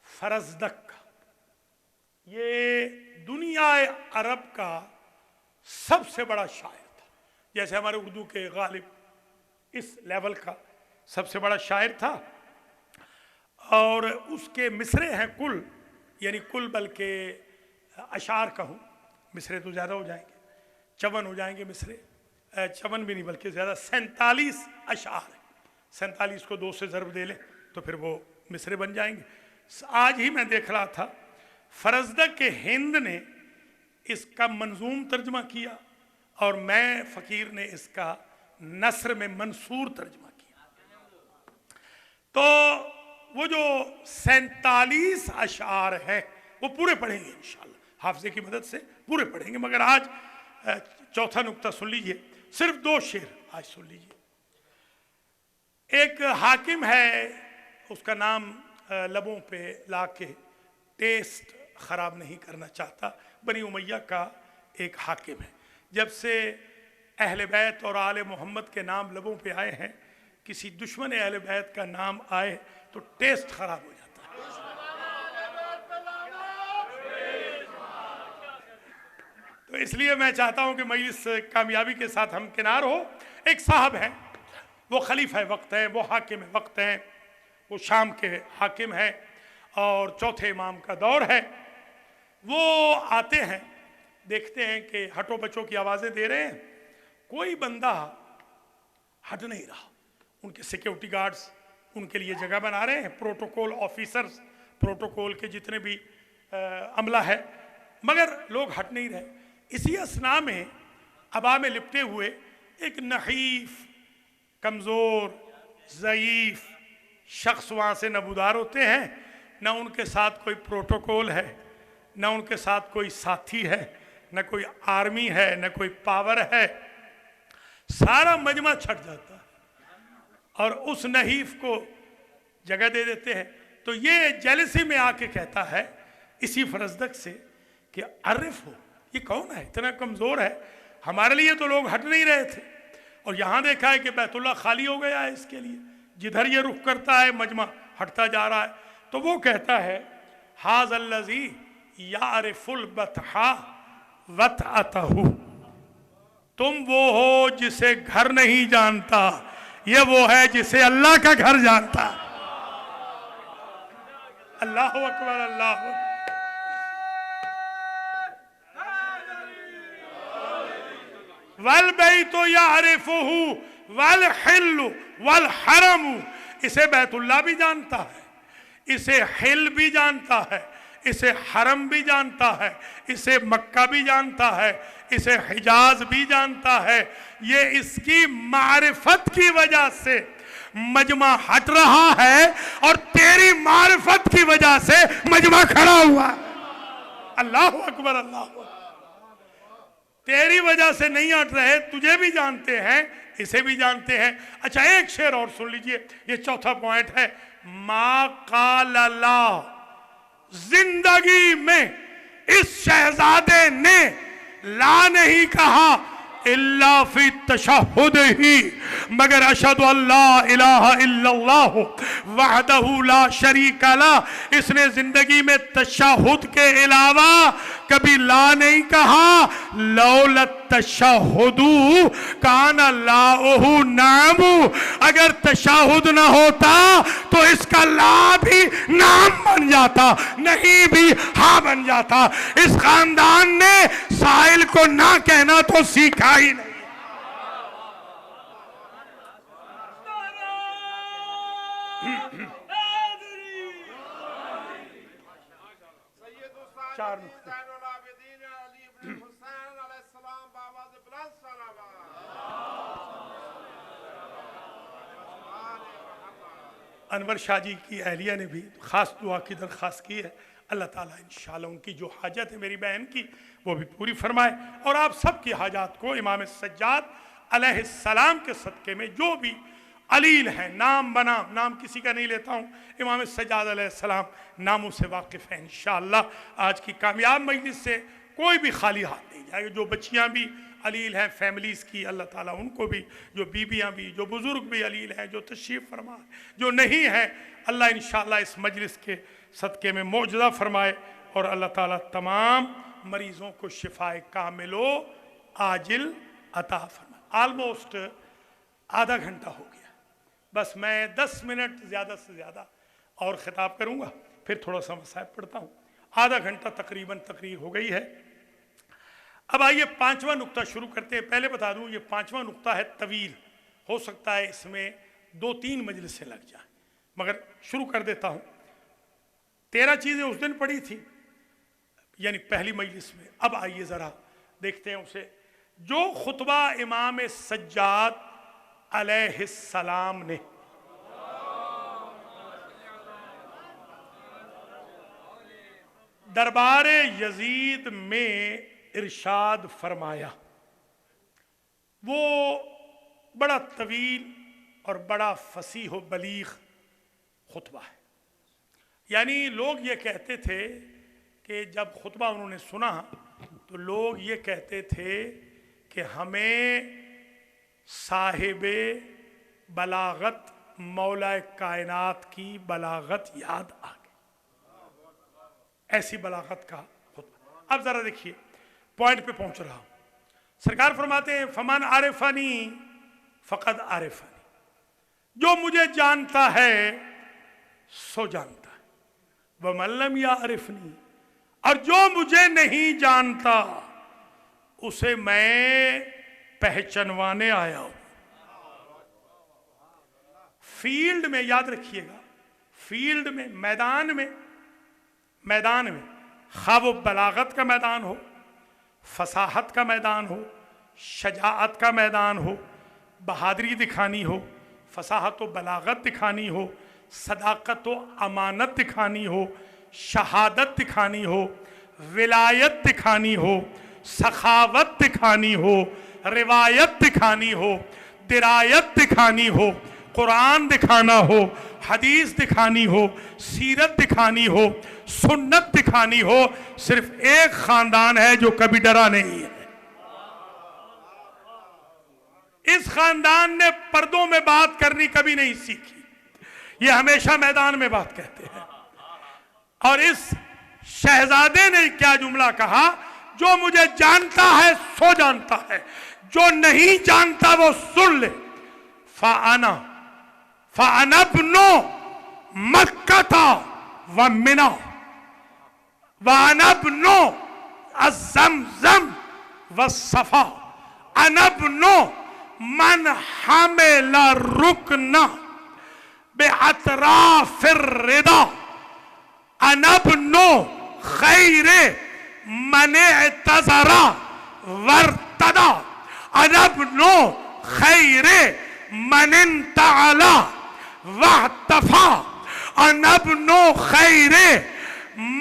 फरजदक का, ये दुनिया अरब का सबसे बड़ा शायर था। जैसे हमारे उर्दू के गालिब इस लेवल का सबसे बड़ा शायर था, और उसके मिसरे हैं कुल, यानी कुल बल्कि अशार कहूँ, मिसरे तो ज़्यादा हो जाएंगे, 54 हो जाएंगे मिसरे, 54 भी नहीं बल्कि ज़्यादा, 47 अशार है। 47 को 2 से ज़रब दे लें तो फिर वो मिसरे बन जाएंगे। आज ही मैं देख रहा था फरजदक के हिंद ने इसका मंजूम तर्जमा किया और मैं फ़कीर ने इसका नस्र में मंसूर तर्जमा किया। तो वो जो 47 अशार है वो पूरे पढ़ेंगे इंशाअल्लाह, हाफिज़े की मदद से पूरे पढ़ेंगे। मगर आज चौथा नुक्ता सुन लीजिए, सिर्फ 2 शेर आज सुन लीजिए। एक हाकिम है, उसका नाम लबों पे लाके टेस्ट ख़राब नहीं करना चाहता, बनी उमैया का एक हाकिम है। जब से अहले बैत और आले मोहम्मद के नाम लबों पे आए हैं, किसी दुश्मन अहले बैत का नाम आए तो टेस्ट ख़राब हो जाता है। तो इसलिए मैं चाहता हूं कि मजलिस कामयाबी के साथ हम किनार हो। एक साहब हैं, वो खलीफा वक्त हैं, वो हाकिम वक्त हैं, वो शाम के हाकिम हैं और चौथे इमाम का दौर है। वो आते हैं, देखते हैं कि हटो बच्चों की आवाज़ें दे रहे हैं, कोई बंदा हट नहीं रहा। उनके सिक्योरिटी गार्ड्स उनके लिए जगह बना रहे हैं, प्रोटोकॉल ऑफिसर्स, प्रोटोकॉल के जितने भी अमला है, मगर लोग हट नहीं रहे। इसी असना में अबा में लिपटे हुए एक नहीफ, कमज़ोर, ज़ईफ़ शख्स वहाँ से नबूदार होते हैं। न उनके साथ कोई प्रोटोकॉल है, न उनके साथ कोई साथी है, न कोई आर्मी है, न कोई पावर है। सारा मजमा छट जाता है और उस नहीफ को जगह दे देते हैं। तो ये जेलसी में आके कहता है इसी फरजदक से कि आरिफ हो, ये कौन है, इतना कमज़ोर है, हमारे लिए तो लोग हट नहीं रहे थे और यहाँ देखा है कि बैतुल्ला खाली हो गया है इसके लिए, जिधर ये रुख करता है मजमा हटता जा रहा है। तो वो कहता है हाज़ल्लज़ी यारिफुल बतहा वतअतहु, तुम वो हो जिसे घर नहीं जानता, ये वो है जिसे अल्लाह का घर जानता। अल्लाह अकबर, अल्लाह अकबर। वल बैतु यारिफुहु वल हिल्लु वल हरमु, इसे बैतुल्लाह भी जानता है, इसे हिल भी जानता है, इसे हरम भी जानता है, इसे मक्का भी जानता है, इसे हिजाज भी जानता है। ये इसकी मारिफत की वजह से मजमा हट रहा है और तेरी मारिफत की वजह से मजमा खड़ा हुआ। अल्लाह अकबर, अल्लाह अकबर। तेरी वजह से नहीं हट रहे, तुझे भी जानते हैं, इसे भी जानते हैं। अच्छा, एक शेर और सुन लीजिए, ये चौथा पॉइंट है। मा काला, जिंदगी में इस शहजादे ने ला नहीं कहा इल्ला फी तशहुद ही, मगर अशहदु अल्ला इलाहा इल्लल्लाह वहदहु ला शरीका ला, इसने जिंदगी में तशहुद के अलावा कभी ला नहीं कहा। लौला तशहुदु काना लाहु नामु, अगर तशहुद ना होता तो इसका ला भी नाम बन जाता, नहीं भी हाँ बन जाता। इस खानदान ने साहिल को ना कहना तो सीखा ही नहीं। चार अनवर शाह जी की अहलिया ने भी ख़ास दुआ की दरख्वास्त की है। अल्लाह ताला इंशाअल्लाह उनकी जो हाजत है मेरी बहन की वो भी पूरी फरमाए और आप सब की हाजात को इमाम सज्जाद अलैहिस्सलाम के सदक़े में जो भी अलील हैं, नाम बनाम नाम किसी का नहीं लेता हूँ, इमाम सज्जाद अलैहिस्सलाम नामों से वाकिफ़ हैं। इंशाअल्लाह आज की कामयाब मजलिस से कोई भी खाली हाथ नहीं जाएगा। जो बच्चियाँ भी अलील हैं फैमिलीज़ की, अल्लाह ताला उनको भी, जो बीबियाँ भी, जो बुज़ुर्ग भी अलील हैं, जो तशरीफ़ फरमा, जो नहीं हैं, अल्लाह इंशाअल्लाह इस मजलिस के सदक़े में मौजज़ा फरमाए और अल्लाह ताला तमाम मरीज़ों को शिफ़ाए कामिलो आजिल अता फरमाए। आलमोस्ट आधा घंटा हो गया, बस मैं 10 मिनट ज़्यादा से ज़्यादा और ख़िताब करूँगा, फिर थोड़ा सा मसाइब पढ़ता हूँ। आधा घंटा तकरीबन तकरीर हो गई है। अब आइए 5वां नुक्ता शुरू करते हैं। पहले बता दूं ये 5वां नुक्ता है तवील, हो सकता है इसमें 2-3 मजलिसें लग जाए, मगर शुरू कर देता हूँ। 13 चीज़ें उस दिन पढ़ी थी, यानी पहली मजलिस में। अब आइए ज़रा देखते हैं उसे। जो खुतबा इमाम सज्जाद अलैहिस्सलाम ने दरबार यजीद में इरशाद फरमाया, वो बड़ा तवील और बड़ा फसीह व बलीग खुतबा है। यानी लोग ये कहते थे कि जब खुतबा उन्होंने सुना तो लोग ये कहते थे कि हमें साहिबे बलागत मौला कायनात की बलागत याद आ गई, ऐसी बलागत का खुतबा। अब जरा देखिए, पॉइंट पे पहुंच रहा हूं। सरकार फरमाते हैं फमन आरिफनी फकद आरिफनी, जो मुझे जानता है सो जानता है, वह मल्लम या आरिफनी, और जो मुझे नहीं जानता उसे मैं पहचानवाने आया हूं। फील्ड में, याद रखिएगा, फील्ड में, मैदान में खा वो बलागत का मैदान हो, फसाहत का मैदान हो, शजाअत का मैदान हो, बहादुरी दिखानी हो, फसाहत व बलागत दिखानी हो, सदाकत व अमानत दिखानी हो, शहादत दिखानी हो, विलायत दिखानी हो, सखावत दिखानी हो, रिवायत दिखानी हो, दिरायत दिखानी हो, कुरान दिखाना हो, हदीस दिखानी हो, सीरत दिखानी हो, सुन्नत दिखानी हो, सिर्फ एक खानदान है जो कभी डरा नहीं है। इस खानदान ने पर्दों में बात करनी कभी नहीं सीखी, ये हमेशा मैदान में बात कहते हैं। और इस शहजादे ने क्या जुमला कहा, जो मुझे जानता है सो जानता है, जो नहीं जानता वो सुन ले। फ़अनब्नु मक्कता व मिना वअनब्नु अज़्ज़मज़म व सफ़ा, अनब्नु मन हमिला रुकना बेअतराफ़िर रिदा, अनब्नु खैरे मन इतज़रा वर्तदा, अनब्नु खैरे मन इंतअला वहतफ़ा, अनब्नु खैरे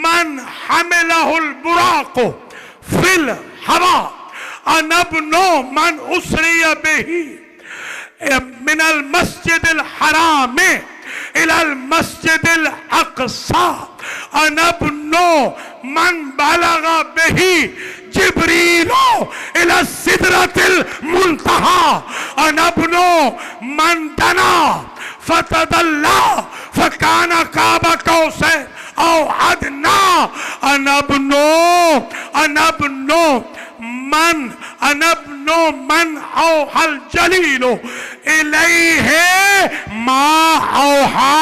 मन हमिलहुल बुराक़ु फिल हवा, अनब्नु मन उसरिया बिही मिनल मस्जिदिल हराम इलल मस्जिदिल अक़सा, अनब्नु मन बलगा बिही जिब्रीलो इला सिदरतिल मुंतहा, अनब्नु मन दना फतदल्ला फकाना काबा कौसैन औ अदना, अनब्नु मन औहल जलीलो इलैहे मा औहा,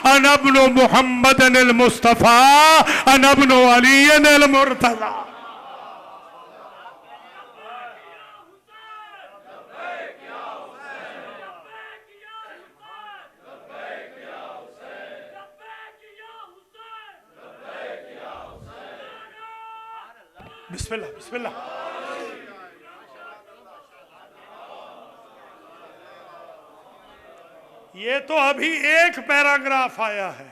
अनब्नु मुहम्मदन अल मुस्तफा, अनब्नु अलीयन अल मुर्तज़ा। बिस्मिल्लाह बिस्मिल्लाह। ये तो अभी एक पैराग्राफ आया है,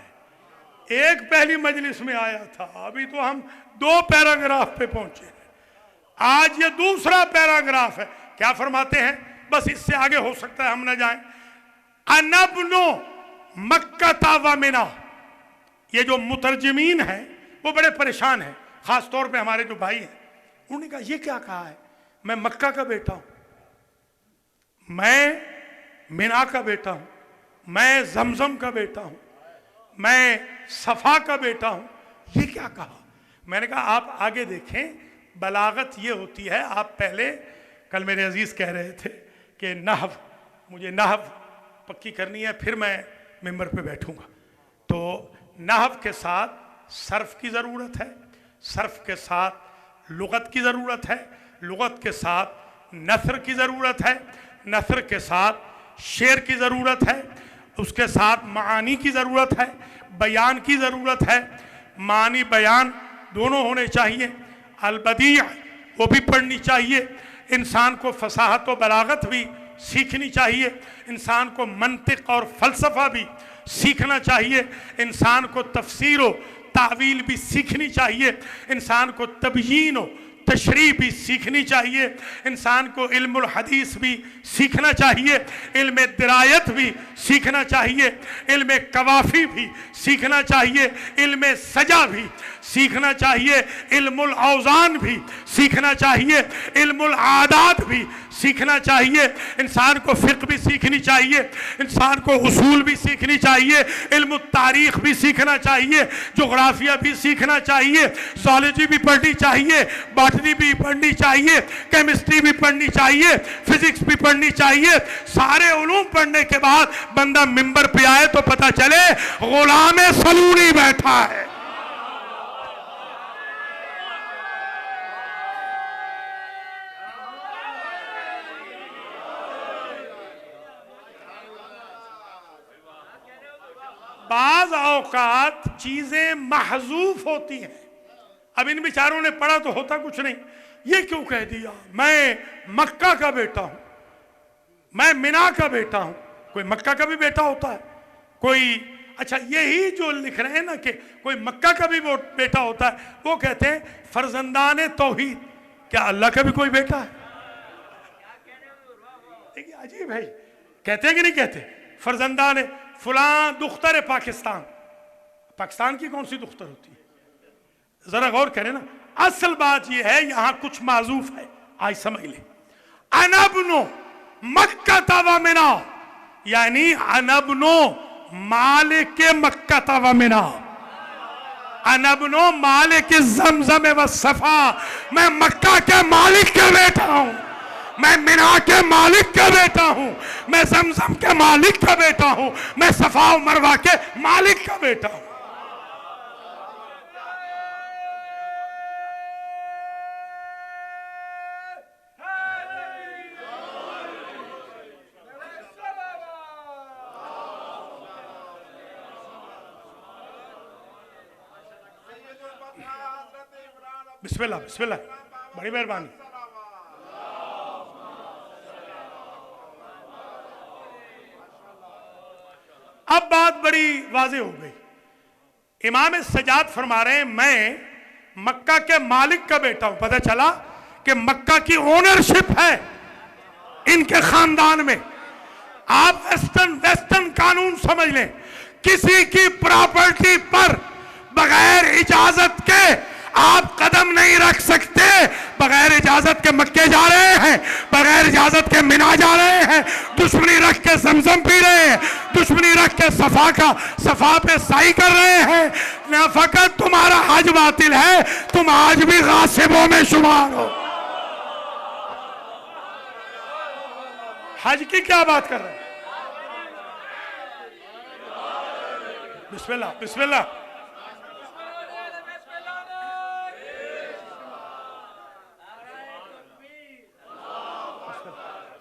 एक पहली मजलिस में आया था, अभी तो हम 2 पैराग्राफ पे पहुंचे हैं। आज ये दूसरा पैराग्राफ है। क्या फरमाते हैं, बस इससे आगे हो सकता है हम न जाएं। अनब्नु मक्का व मिना, ये जो मुतरजमीन है वो बड़े परेशान हैं, खास तौर पे हमारे जो भाई हैं। उन्होंने कहा ये क्या कहा है, मैं मक्का का बेटा हूं, मैं मिना का बेटा हूं, मैं जमजम का बेटा हूं, मैं सफा का बेटा हूं, ये क्या कहा। मैंने कहा आप आगे देखें, बलागत ये होती है। आप पहले, कल मेरे अजीज कह रहे थे कि नहव, मुझे नहव पक्की करनी है, फिर मैं मिंबर पे बैठूंगा। तो नहव के साथ सर्फ की ज़रूरत है, सर्फ के साथ लुगत की ज़रूरत है, लुगत के साथ नसर की ज़रूरत है, नसर के साथ शेर की ज़रूरत है, اس کے ساتھ معانی کی ضرورت ہے، بیان کی ضرورت ہے، معانی بیان دونوں ہونے چاہیے، البدیع وہ بھی پڑھنی چاہیے، انسان کو فصاحت و بلاغت بھی سیکھنی چاہیے، انسان کو منطق اور فلسفہ بھی سیکھنا چاہیے، انسان کو تفسیر و تعویل بھی سیکھنی چاہیے، انسان کو تبیین و تشریح بھی سیکھنی چاہیے، انسان کو علم الحدیث بھی سیکھنا چاہیے، علم درایت بھی سیکھنا چاہیے، علم قوافی بھی سیکھنا چاہیے، علم سجا بھی سیکھنا چاہیے، علم الاوزان بھی سیکھنا چاہیے، علم العادات بھی سیکھنا چاہیے، انسان کو فقہ بھی سیکھنی چاہیے، انسان کو اصول بھی سیکھنی چاہیے، علم التاریخ بھی سیکھنا چاہیے، جغرافیہ بھی سیکھنا چاہیے، زوالوجی بھی پڑھنی چاہیے، باٹنی بھی پڑھنی چاہیے، کیمسٹری بھی پڑھنی چاہیے، فزکس بھی پڑھنی چاہیے۔ سارے علوم پڑھنے کے بعد بندہ منبر پہ آئے تو پتہ چلے غلام سلونی بیٹھا ہے۔ بعض اوقات چیزیں محذوف ہوتی ہیں، اب ان بیچاروں نے پڑھا تو ہوتا کچھ نہیں، یہ کیوں کہہ دیا میں مکہ کا بیٹا ہوں، میں منا کا بیٹا ہوں؟ کوئی مکہ کا بھی بیٹا ہوتا ہے، کوئی اچھا یہی جو لکھ رہے ہیں نا کہ کوئی مکہ کا بھی بیٹا ہوتا ہے، وہ کہتے ہیں فرزندان توحید، کیا اللہ کا بھی کوئی بیٹا ہے؟ دیکھیے عجیب ہے، کہتے ہیں کہ نہیں کہتے؟ فرزندان فلاں دختر پاکستان، پاکستان کی کون سی دختر ہوتی ہے؟ ذرا غور کریں نا، اصل بات یہ ہے یہاں کچھ معذوف ہے، آج سمجھ لیں۔ انا ابن مکہ و منا، یعنی انا ابن مالک مکہ و منا، انا ابن مالک زمزم و صفا، میں مکہ کے مالک کے بیٹا ہوں، میں منا کے مالک کا بیٹا ہوں، میں زمزم کے مالک کا بیٹا ہوں، میں صفا و مروہ کے مالک کا بیٹا ہوں۔ بسم اللہ بسم اللہ، بڑی مہربانی۔ اب بات بڑی واضح ہو گئی، امام سجاد فرما رہے ہیں میں مکہ کے مالک کا بیٹا ہوں۔ پتہ چلا کہ مکہ کی اونرشپ ہے ان کے خاندان میں۔ آپ ویسٹرن قانون سمجھ لیں، کسی کی پراپرٹی پر بغیر اجازت کے آپ قدم نہیں رکھ سکتے۔ بغیر اجازت کے مکے جا رہے ہیں، بغیر اجازت کے منا جا رہے ہیں، دشمنی رکھ کے زمزم پی رہے ہیں، دشمنی رکھ کے صفا پہ سعی کر رہے ہیں۔ نہ فقط تمہارا حج باطل ہے، تم آج بھی غاصبوں میں شمار ہو۔ حج کی کیا بات کر رہے ہیں؟ بسم اللہ بسم اللہ۔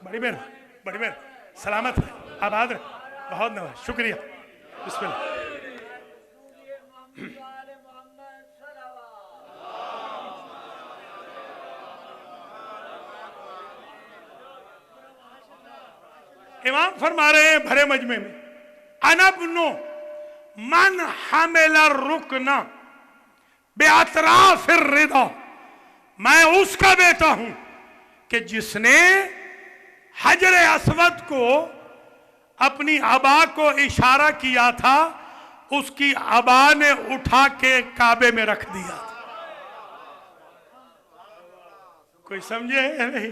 بڑی مہر سلامت رہے، آباد رہے، بہت نواز، شکریہ۔ بسم اللہ۔ امام فرما رہے ہیں بھرے مجمع میں، انا ابن من حمل الرکن باطراف الرضا، میں اس کا بیٹا ہوں کہ جس نے حجر اسود کو اپنی عبا کو اشارہ کیا تھا، اس کی عبا نے اٹھا کے کعبے میں رکھ دیا تھا۔ کوئی سمجھے نہیں؟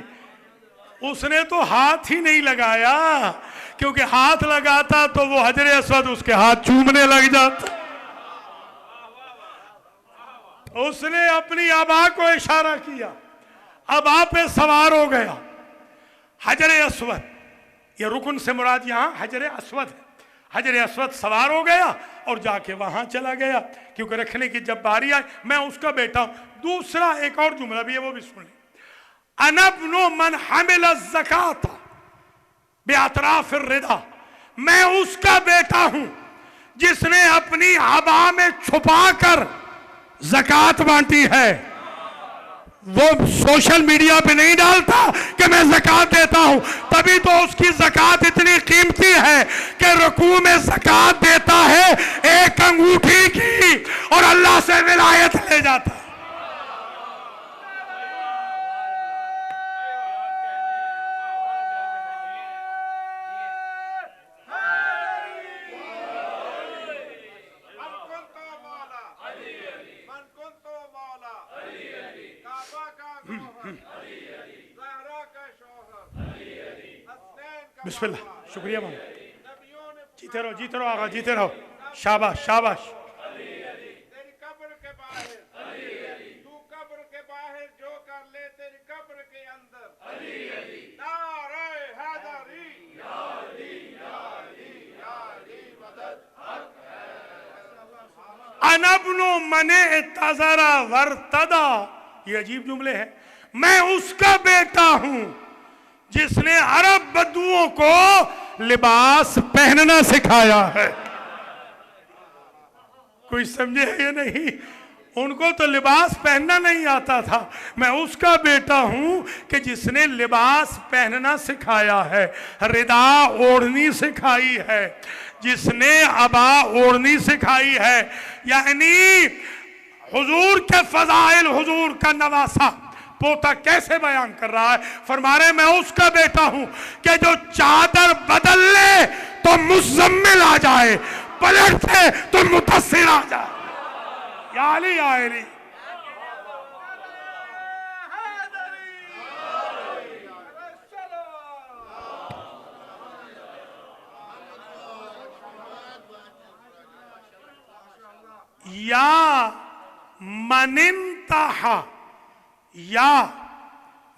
اس نے تو ہاتھ ہی نہیں لگایا، کیونکہ ہاتھ لگاتا تو وہ حجر اسود اس کے ہاتھ چومنے لگ جاتا۔ اس نے اپنی عبا کو اشارہ کیا، عبا پہ سوار ہو گیا، حجر اسود، یہ رکن سے مراد یہاں حجر اسود ہے، حجر اسود سوار ہو گیا اور جا کے وہاں چلا گیا، کیونکہ رکھنے کی جب باری آئی میں اس کا بیٹا ہوں۔ دوسرا ایک اور جملہ بھی ہے، وہ بھی سن لیں، انا ابن من حمل الزکاة باطراف الرضا، میں اس کا بیٹا ہوں جس نے اپنی عبا میں چھپا کر زکوٰۃ بانٹی ہے. وہ سوشل میڈیا پہ نہیں ڈالتا کہ میں زکوٰۃ دیتا ہوں، تبھی تو اس کی زکوٰۃ اتنی قیمتی ہے کہ رکوع میں زکوٰۃ دیتا ہے ایک انگوٹھی کی اور اللہ سے ولایت لے جاتا ہے. بسم اللہ. شکریہ محمد. جیتے رہو جیتے رہو آقا، جیتے رہو. شاباش شاباش. تیری قبر کے باہر تو قبر کے باہر جو کر لے تیری قبر کے اندر نعرہ حیدری یا علی یا علی یا علی مدد. انا ابن من اعتذر وارتدى، یہ عجیب جملے ہیں. میں اس کا بیٹا ہوں جس نے عرب بدوؤں کو لباس پہننا سکھایا ہے. کوئی سمجھے یا نہیں؟ ان کو تو لباس پہننا نہیں آتا تھا. میں اس کا بیٹا ہوں کہ جس نے لباس پہننا سکھایا ہے، ردا اوڑھنی سکھائی ہے، جس نے عبا اوڑھنی سکھائی ہے. یعنی حضور کے فضائل، حضور کا نواسہ پوتا کیسے بیان کر رہا ہے؟ فرما رہے میں اس کا بیٹا ہوں کہ جو چادر بدل لے تو مزمل آ جائے، پلٹے تو مدثر آ جائے. یا علی یا علی. یا من انتہا، یا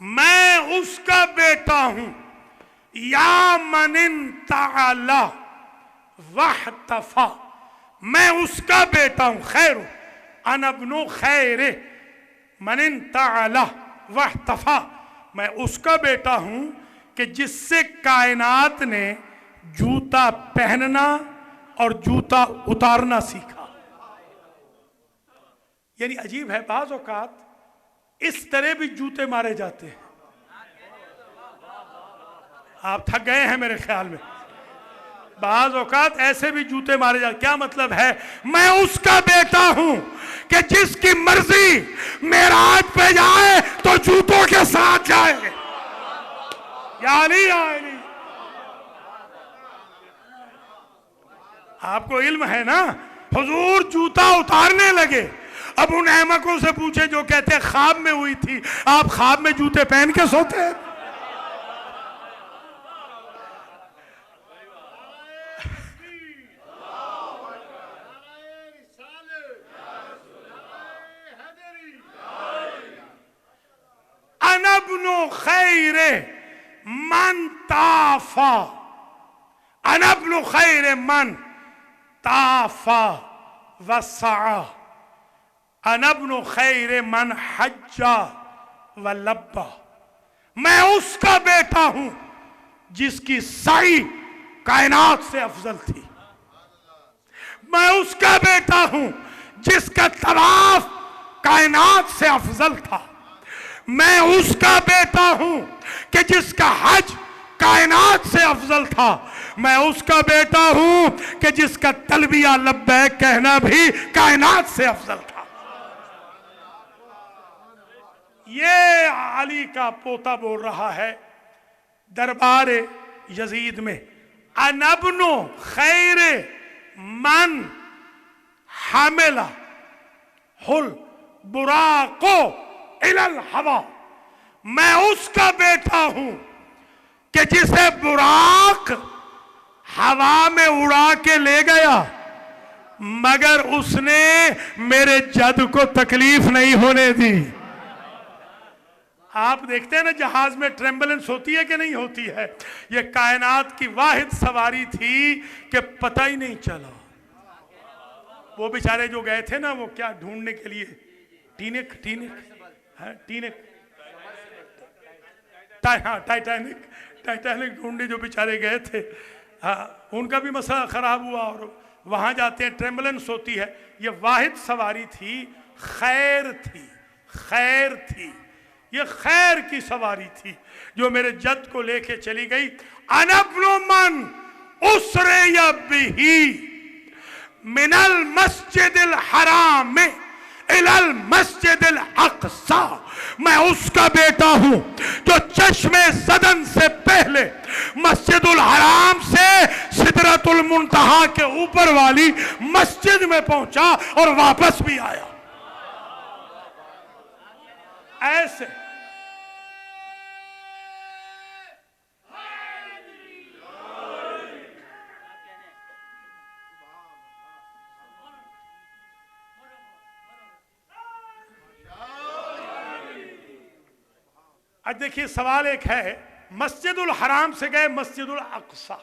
میں اس کا بیٹا ہوں، یا من انتعلا واحتفا، میں اس کا بیٹا ہوں. خیر انا ابن خیر من انتعلا واحتفا، میں اس کا بیٹا ہوں کہ جس سے کائنات نے جوتا پہننا اور جوتا اتارنا سیکھا. یعنی عجیب ہے، بعض اوقات اس طرح بھی جوتے مارے جاتے ہیں. آپ تھک گئے ہیں میرے خیال میں. بعض اوقات ایسے بھی جوتے مارے جاتے. کیا مطلب ہے؟ میں اس کا بیٹا ہوں کہ جس کی مرضی معراج پہ جائے تو جوتوں کے ساتھ جائے. یا علی یا علی. آپ کو علم ہے نا، حضور جوتا اتارنے لگے. اب ان احمقوں سے پوچھے جو کہتے ہیں خواب میں ہوئی تھی. آپ خواب میں جوتے پہن کے سوتے ہیں؟ انا ابن خیر من طافا، انا ابن خیر من طافا وسعا، انا ابن خیر من حجا ولبا. میں اس کا بیٹا ہوں جس کی سعی کائنات سے افضل تھی. میں اس کا بیٹا ہوں جس کا طواف کائنات سے افضل تھا. میں اس کا بیٹا ہوں کہ جس کا حج کائنات سے افضل تھا. میں اس کا بیٹا ہوں کہ جس کا تلبیہ لبیک کہنا بھی کائنات سے افضل تھا. یہ علی کا پوتا بول رہا ہے دربار یزید میں. انا ابن خیر من حمل البراق الی الہوا، میں اس کا بیٹا ہوں کہ جسے براق ہوا میں اڑا کے لے گیا مگر اس نے میرے جد کو تکلیف نہیں ہونے دی. آپ دیکھتے ہیں نا جہاز میں ٹریمبلنس ہوتی ہے کہ نہیں ہوتی ہے؟ یہ کائنات کی واحد سواری تھی کہ پتہ ہی نہیں چلا. وہ بیچارے جو گئے تھے نا وہ کیا ڈھونڈنے کے لیے، ٹائٹینک ڈھونڈنے جو بیچارے گئے تھے. हाँ, उनका भी मसला ख़राब हुआ और वहाँ जाते हैं ट्रेम्बलेंस होती है। ये वाहिद सवारी थी, खैर थी, खैर थी, ये खैर की सवारी थी जो मेरे जद को लेके चली गई। अनब्नु मन उसरे या बिही मिनल मस्जिदिल हराम में इलल मस्जिदिल अक्सा, मैं उसका बेटा हूं जो चश्मे सदन से पहले मस्जिदुल हराम से सिदरतुल मुंतहा के ऊपर वाली मस्जिद में पहुंचा और वापस भी आया। ऐसे आज देखिए सवाल एक है, मस्जिदुल हराम से गए मस्जिदुल अक्सा।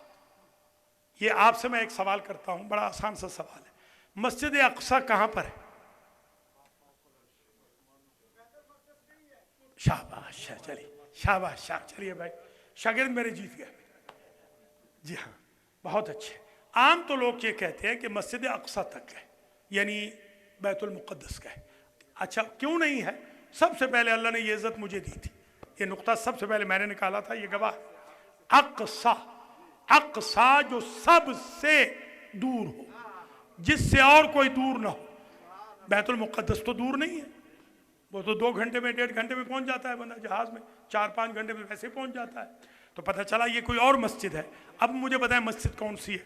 ये आपसे मैं एक सवाल करता हूं, बड़ा आसान सा सवाल है, मस्जिद अक्सा कहां पर है? शाबाश, चलिए शाबाश, चलिए भाई, शागिर्द मेरे जीत गए। जी हाँ, बहुत अच्छे। आम तो लोग ये कहते हैं कि मस्जिद अक्सा तक है, यानी बैतुल मुक़द्दस का है। अच्छा, क्यों नहीं है? सबसे पहले अल्लाह ने ये इज्जत मुझे दी थी, ये नुक्ता सबसे पहले मैंने निकाला था, ये गवाह। अक्सा, अक्सा जो सबसे दूर हो, जिससे और कोई दूर ना हो। बैतुल मुक़द्दस तो दूर नहीं है, वो तो 2 घंटे में 1.5 घंटे में पहुंच जाता है बंदा, जहाज में 4-5 घंटे में वैसे पहुंच जाता है। तो पता चला ये कोई और मस्जिद है। अब मुझे बताएं मस्जिद कौन सी है?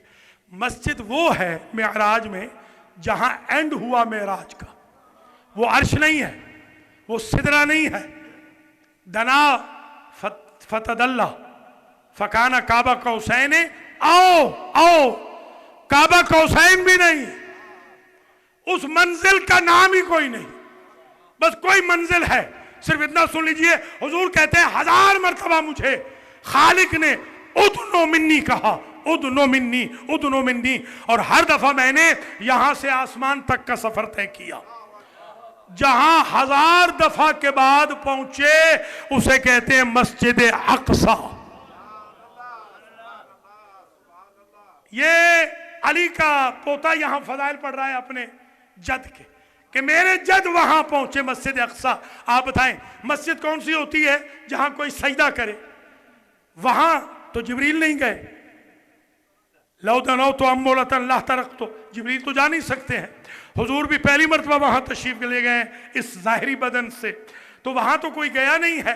मस्जिद वो है मेराज में जहां एंड हुआ मेराज का। वो अर्श नहीं है, वो सिदरा नहीं है। दना फतदल्ला फकाना काबा कौसैन, आओ काबा कौसैन भी नहीं, उस मंजिल का नाम ही कोई नहीं, बस कोई मंजिल है। सिर्फ इतना सुन लीजिए, हुजूर कहते हैं 1000 मरतबा मुझे खालिक ने उदनो मिन्नी कहा, उदनो मिन्नी, उदनो मिन्नी, और हर दफा मैंने यहां से आसमान तक का सफर तय किया। जहां 1000 दफा के बाद पहुंचे उसे कहते हैं मस्जिद अक्सा। ये अली का पोता यहां फजाइल पढ़ रहा है अपने जद के, कि मेरे जद वहां पहुंचे मस्जिद अक्सा। आप बताएं मस्जिद कौन सी होती है जहां कोई सजदा करे? वहां तो जिब्रील नहीं गए। लौ दनौ तो अम्मोलतन ला तरक, तो जिब्रील तो जा नहीं सकते हैं। हुजूर भी पहली मरतबा वहां तशरीफ ले गए इस ज़ाहिरी बदन से, तो वहां तो कोई गया नहीं है।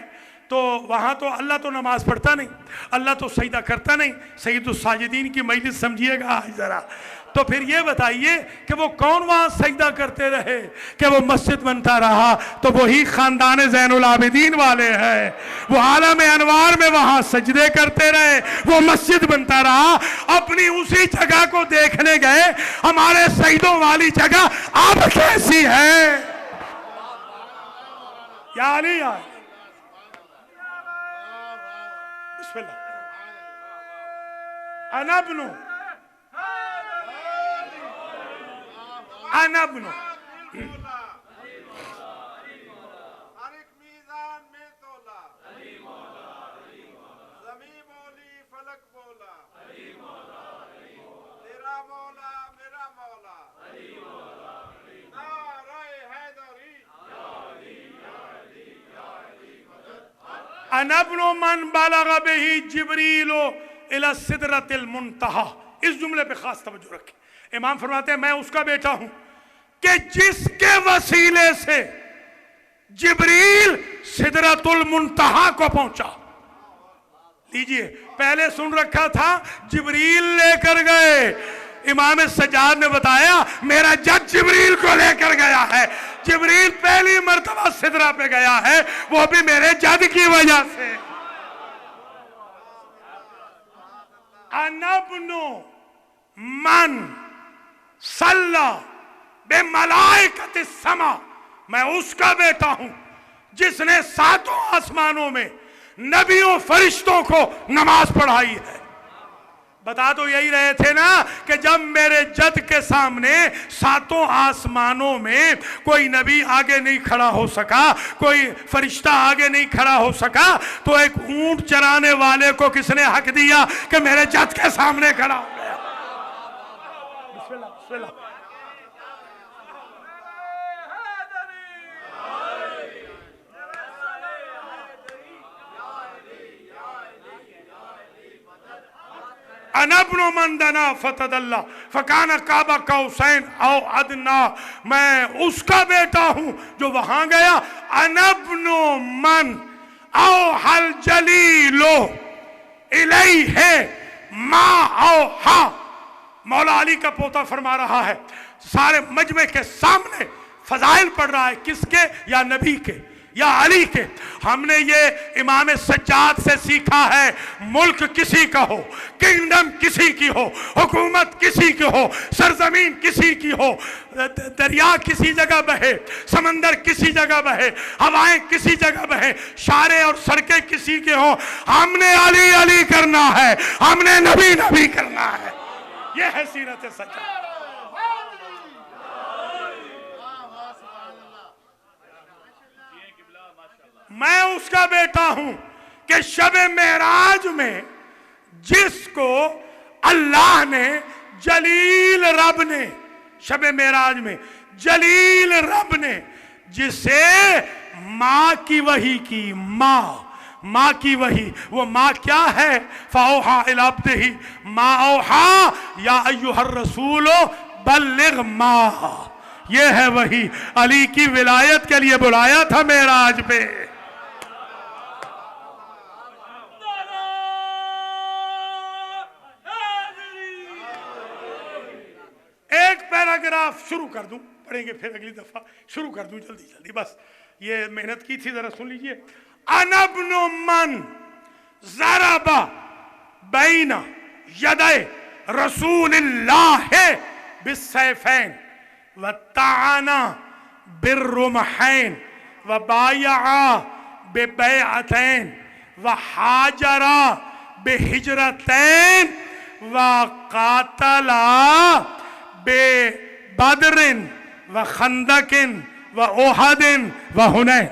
तो वहां तो अल्लाह तो नमाज पढ़ता नहीं, अल्लाह तो सजदा करता नहीं। सैयदुस साजिदीन की मजलिस समझिएगा आज जरा। तो फिर ये बताइए कि वो कौन वहां सजदा करते रहे कि वो मस्जिद बनता रहा? तो वही खानदान ज़ैनुल आबिदीन वाले हैं, वो आलम अनवार में वहां सजदे करते रहे, वो मस्जिद बनता रहा। अपनी उसी जगह को देखने गए, हमारे सईदों वाली जगह अब कैसी है? या अली या बिस्मिल्लाह। अनब्नु अनब्नु, हर एक मीज़ान में तोला, ज़मीं बोली फलक बोला, तेरा मौला मेरा मौला, नारे हैदरी। अनब्नु मन बलग बिही जिब्रीलो इला सिदरतिल मुंतहा। इस जुमले पे खास तवज्जो रखें। इमाम फरमाते हैं मैं उसका बेटा हूं कि जिसके वसीले से जिब्रील सिदरतुल मुंतहा को पहुंचा। लीजिए, पहले सुन रखा था जिब्रील लेकर गए, इमाम सज्जाद ने बताया मेरा जज जिब्रील को लेकर गया है। जिब्रील पहली मर्तबा सिदरा पे गया है, वो भी मेरे जज की वजह से। अनब्नु मन सल्ला बे मलाइकतिस समा, मैं उसका बेटा हूं जिसने 7 आसमानों में नबियों फरिश्तों को नमाज पढ़ाई है। बता तो यही रहे थे ना कि जब मेरे जद के सामने सातों आसमानों में कोई नबी आगे नहीं खड़ा हो सका, कोई फरिश्ता आगे नहीं खड़ा हो सका, तो एक ऊंट चराने वाले को किसने हक दिया कि मेरे जद के सामने खड़ा हो गया। बिस्मिल्लाह, बिस्मिल्लाह। अनब्नो मंदना फतदल्ला फकाना काबा कौसैन औ अदना, मैं उसका बेटा हूं जो वहां गया। अनब्नो मन औ हल जलीलो इलैहि मा औ हा। मौला अली का पोता फरमा रहा है, सारे मजमे के सामने फजाइल पढ़ रहा है, किसके? या नबी के या अली के। हमने ये इमाम सज्जाद से सीखा है, मुल्क किसी का हो, किंगडम किसी की हो, हुकूमत किसी की हो, सरजमीन किसी की हो, दरिया किसी जगह बहे, समंदर किसी जगह बहे, हवाएं किसी जगह बहे, शारे और सड़कें किसी के हो, हमने अली अली करना है, हमने नबी नबी करना है। ये है सीरत सज्जाद। मैं उसका बेटा हूं कि शब-ए मेराज में जिसको अल्लाह ने जलील रब ने, शब-ए मेराज में जलील रब ने जिसे माँ की वही की, माँ की वही, वो माँ क्या है? फ़ौहा इला अब्दिही मा औहा या अय्युहर रसूलो बल्लिग मा। ये है वही, अली की विलायत के लिए बुलाया था मेराज पे। एक पैराग्राफ शुरू कर दूं, पढ़ेंगे फिर अगली दफा, शुरू कर दूं जल्दी जल्दी, बस ये मेहनत की थी, जरा सुन लीजिए। अनब्नो मन ज़रबा बैना यदै रसूलिल्लाह बिस्सैफैन व ताना बिर्रुमहैन व बायआ बिबैअतैन व हाजरा बिहिजरतैन व कातला बे बदरिन व खंदकिन व ओहदिन व हुनैन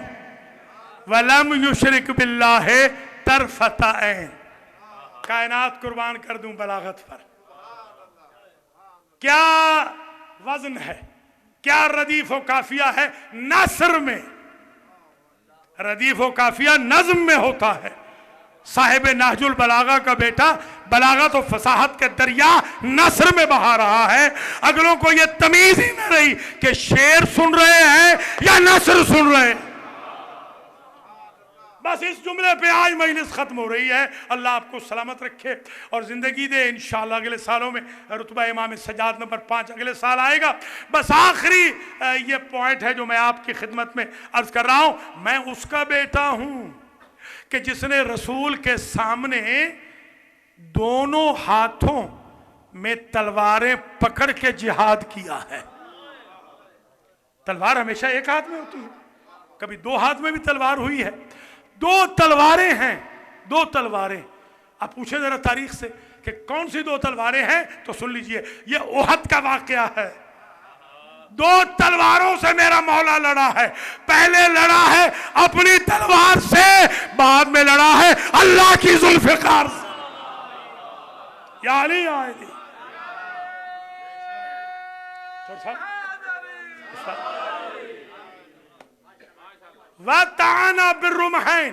वलम युशरिक बिल्लाहि तरफत ऐन। कायनात कुर्बान कर दूं बलागत पर। क्या वजन है, क्या रदीफ व काफिया है नस्र में। रदीफ व काफिया नज्म में होता है। साहिब नाहजुल बलागा का बेटा बलागत और फसाहत के दरिया नस्र में बहा रहा है। अगलों को यह तमीज ही न रही कि शेर सुन रहे हैं या नस्र सुन रहे हैं। बस इस जुमले पे आज मजलिस खत्म हो रही है। अल्लाह आपको सलामत रखे और जिंदगी दे। इंशाअल्लाह अगले सालों में रुतबा इमाम सज्जाद नंबर 5 अगले साल आएगा। बस आखिरी ये पॉइंट है जो मैं आपकी खिदमत में अर्ज कर रहा हूं। मैं उसका बेटा हूं कि जिसने रसूल के सामने दोनों हाथों में तलवारें पकड़ के जिहाद किया है। तलवार हमेशा एक हाथ में होती है, कभी दो हाथ में भी तलवार हुई है। दो तलवारें हैं, दो तलवारें। आप पूछे जरा तारीख से कि कौन सी दो तलवारें हैं, तो सुन लीजिए, ये ओहद का वाकया है। दो तलवारों से मेरा मौला लड़ा है। पहले लड़ा है अपनी तलवार से, बाद में लड़ा है अल्लाह की जुल्फ़िकार से। या अली या अली। वताना बिर्रुमहैन,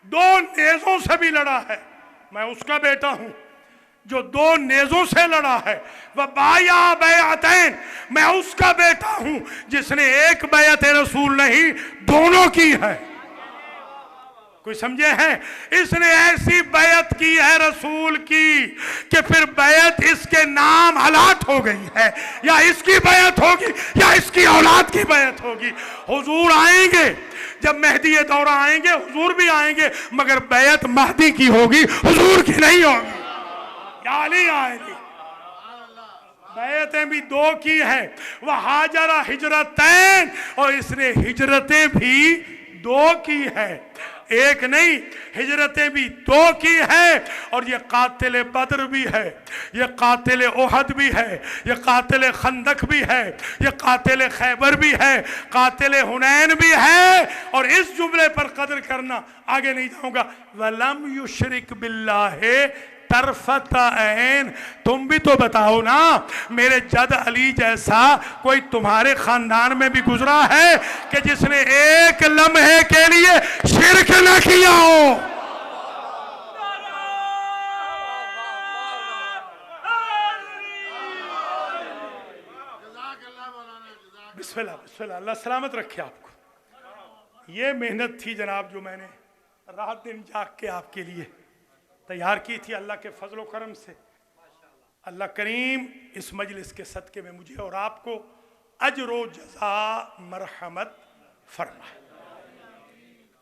दो नेज़ों से भी लड़ा है। मैं उसका बेटा हूं जो दो नेज़ों से लड़ा है। वह बाया बैअतैन, मैं उसका बेटा हूं जिसने एक बैअत रसूल नहीं दोनों की है। कोई समझे हैं? इसने ऐसी बैअत की है रसूल की कि फिर बैअत इसके नाम हलात हो गई है। या इसकी बैअत होगी या इसकी औलाद की बैअत होगी। हुजूर आएंगे, जब मेहदी ये दौरा आएंगे हुजूर भी आएंगे, मगर बैअत महदी की होगी, हुजूर की नहीं होगी। या अली आएगी। बैअतें भी दो की है। वह हाजरा हिजरतैन, और इसने हिजरतें भी दो की है। एक नहीं, हिजरतें भी 2 की है, और ये कातिल बद्र भी है, ये कातिल ओहद भी है, ये कातिल खंदक भी है, ये कातिल खैबर भी है, कातिल हुनैन भी है। और इस जुमले पर कदर करना, आगे नहीं जाऊंगा, वलम युशरिक बिल्लाहि तरफत ऐन। तुम भी तो बताओ ना, मेरे जद अली जैसा कोई तुम्हारे खानदान में भी गुजरा है कि जिसने एक लम्हे के लिए शिरक न किया हो? बिस्मिल्लाह बिस्मिल्लाह, अल्लाह सलामत रखे आपको। ये मेहनत थी जनाब जो मैंने रात दिन जाग के आपके लिए तैयार की थी, अल्लाह के फजल करम से। अल्लाह करीम इस मजलिस के सदक़े में मुझे और आपको अजर व जज़ा मरहमत फरमाए।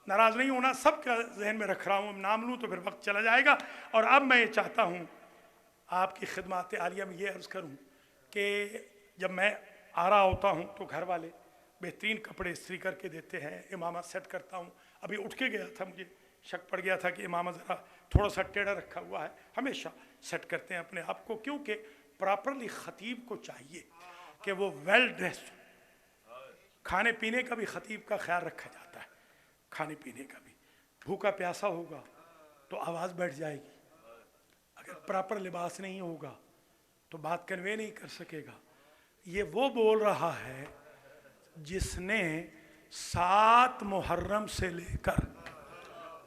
नाराज़ नहीं होना, सब का जहन में रख रहा हूँ, नाम लूँ तो फिर वक्त चला जाएगा। और अब मैं ये चाहता हूँ आपकी खिदमत आलिया में ये अर्ज़ करूँ कि जब मैं आ रहा होता हूँ तो घर वाले बेहतरीन कपड़े इस्त्री करके देते हैं, इमामा सेट करता हूँ। अभी उठ के गया था, मुझे शक पड़ गया था कि इमामा ज़रा थोड़ा सा टेढ़ा रखा हुआ है। हमेशा सेट करते हैं अपने आप को, क्योंकि प्रॉपरली ख़तीब को चाहिए कि वो वेल ड्रेस्ड। खाने पीने का भी ख़तीब का ख्याल रखा जाता है, खाने पीने का भी। भूखा प्यासा होगा तो आवाज़ बैठ जाएगी, अगर प्रॉपर लिबास नहीं होगा तो बात कन्वे नहीं कर सकेगा। ये वो बोल रहा है जिसने 7 मुहर्रम से लेकर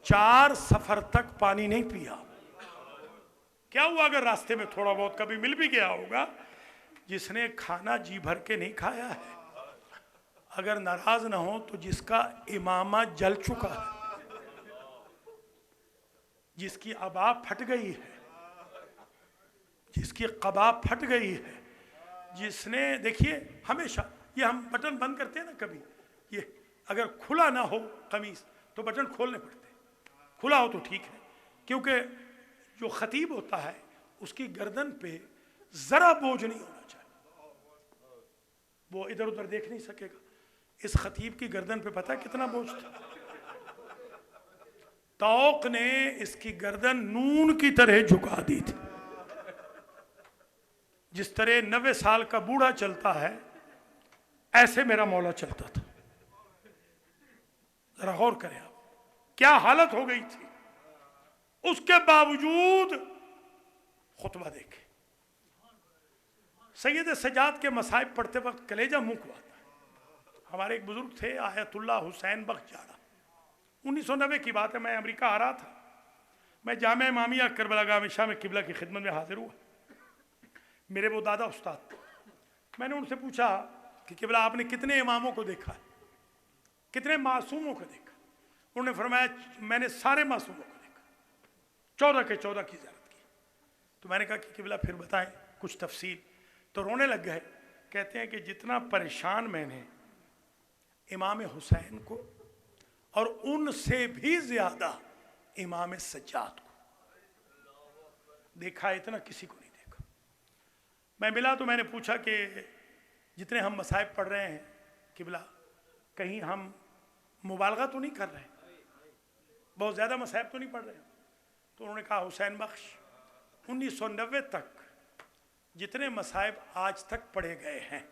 4 सफर तक पानी नहीं पिया। क्या हुआ अगर रास्ते में थोड़ा बहुत कभी मिल भी गया होगा? जिसने खाना जी भर के नहीं खाया है, अगर नाराज ना हो तो जिसका इमामा जल चुका है, जिसकी अबा फट गई है, जिसकी कबा फट गई है, जिसने, देखिए हमेशा ये हम बटन बंद करते हैं ना, कभी ये अगर खुला ना हो कमीज तो बटन खोलने पड़ते हैं, खुला हो तो ठीक है। क्योंकि जो खतीब होता है उसकी गर्दन पे जरा बोझ नहीं होना चाहिए, वो इधर उधर देख नहीं सकेगा। इस खतीब की गर्दन पे पता है कितना बोझ था? तौक ने इसकी गर्दन नून की तरह झुका दी थी। जिस तरह 90 साल का बूढ़ा चलता है ऐसे मेरा मौला चलता था। जरा गौर करें आप, क्या हालत हो गई थी। उसके बावजूद खुतबा देखे, सैयद सज्जाद के मसाइब पढ़ते वक्त कलेजा मुंह को आता है। हमारे एक बुजुर्ग थे आयतुल्लाह हुसैन बख्श जाड़ा, 1990 की बात है, मैं अमेरिका आ रहा था। मैं जामे इमामिया करबला गाह शाह में किबला की खिदमत में हाजिर हुआ। मेरे वो दादा उस्ताद, मैंने उनसे पूछा कि किबला आपने कितने इमामों को देखा है, कितने मासूमों को देखा? उन्होंने फरमाया मैंने सारे मासूमों को देखा, 14 के 14 की ज़ियारत की। तो मैंने कहा कि किबला फिर बताएं कुछ तफसील। तो रोने लग गए। कहते हैं कि जितना परेशान मैंने इमाम हुसैन को और उनसे भी ज़्यादा इमाम सज्जाद को देखा, इतना किसी को नहीं देखा। मैं मिला तो मैंने पूछा कि जितने हम मसाइब पढ़ रहे हैं किबला, कहीं हम मुबालगा तो नहीं कर रहे, बहुत ज़्यादा मसाइब तो नहीं पढ़ रहे? तो उन्होंने कहा हुसैन बख्श 1990 तक जितने मसाइब आज तक पढ़े गए हैं,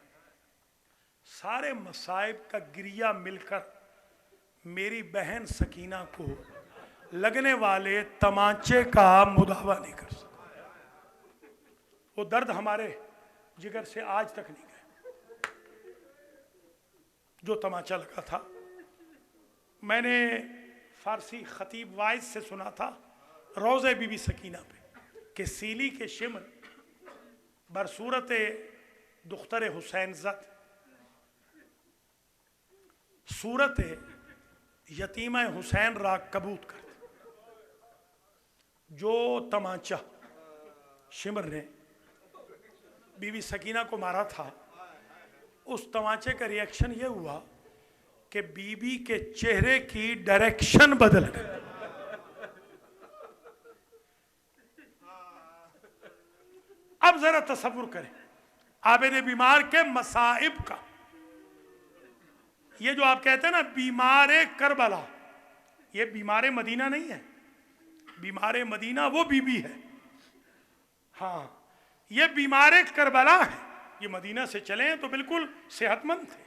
सारे मसाइब का गिरिया मिलकर मेरी बहन सकीना को लगने वाले तमाचे का मुदावा नहीं कर सका। वो दर्द हमारे जिगर से आज तक नहीं गए जो तमाचा लगा था। मैंने फारसी खतीब वाइज से सुना था रोज़े बीबी सकीना पे कि सीली के शिमर बरसूरत दुख्तर हुसैन ज़द सूरत यतीमा हुसैन रा कबूत कर, जो तमाचा शिमर ने बीबी सकीना को मारा था, उस तमाचे का रिएक्शन ये हुआ कि बीबी के चेहरे की डायरेक्शन बदल गई। अब जरा तसव्वुर करें आबिद बीमार के मसाइब का। ये जो आप कहते हैं ना बीमार करबला, ये बीमार मदीना नहीं है, बीमार मदीना वो बीबी है, हाँ ये बीमार करबला है। ये मदीना से चले हैं तो बिल्कुल सेहतमंद थे।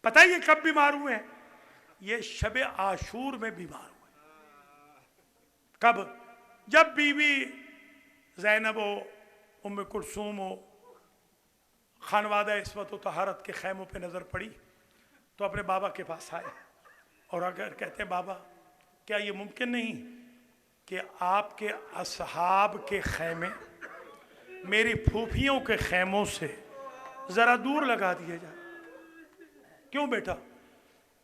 पता है ये कब बीमार हुए हैं? ये शब आशूर में बीमार हुए। कब? जब बीबी ज़ैनब हो, उम्मे कुलसूम हो, खानवादा इस्मत व तहारत के खैमों पे नज़र पड़ी तो अपने बाबा के पास आए और अगर कहते बाबा क्या ये मुमकिन नहीं कि आपके असहाब के खैमे मेरी फूफियों के खैमों से ज़रा दूर लगा दिए जाए? क्यों बेटा?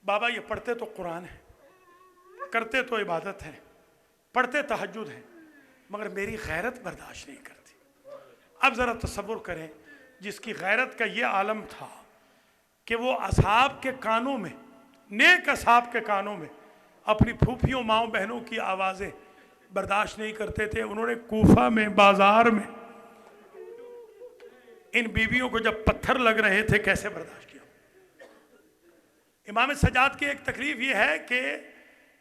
बाबा ये पढ़ते तो कुरान है, करते तो इबादत है, पढ़ते तहज्जुद है, मगर मेरी गैरत बर्दाश्त नहीं करती। अब ज़रा तसव्वुर करें, जिसकी गैरत का ये आलम था कि वो असहाब के कानों में, नेक असहाब के कानों में अपनी फूफियों माओ बहनों की आवाज़ें बर्दाश्त नहीं करते थे। उन्होंने कूफा में बाजार में इन बीवियों को जब पत्थर लग रहे थे कैसे बर्दाश्त किया। इमाम सजाद की एक तकलीफ ये है कि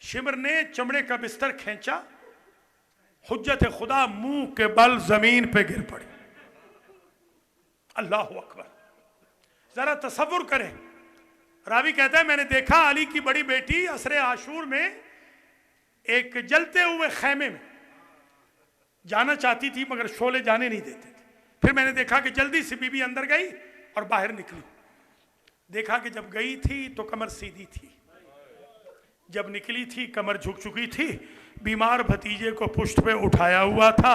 शिमर ने चमड़े का बिस्तर खींचा, हुज्जत खुदा मुंह के बल जमीन पे गिर पड़ी। अल्लाह अकबर। जरा तसव्वुर करें, रावी कहता है मैंने देखा अली की बड़ी बेटी असरे आशूर में एक जलते हुए खैमे में जाना चाहती थी मगर शोले जाने नहीं देते थे। फिर मैंने देखा कि जल्दी से बीबी अंदर गई और बाहर निकली। देखा कि जब गई थी तो कमर सीधी थी, जब निकली थी कमर झुक चुकी थी। बीमार भतीजे को पुष्ट पे उठाया हुआ था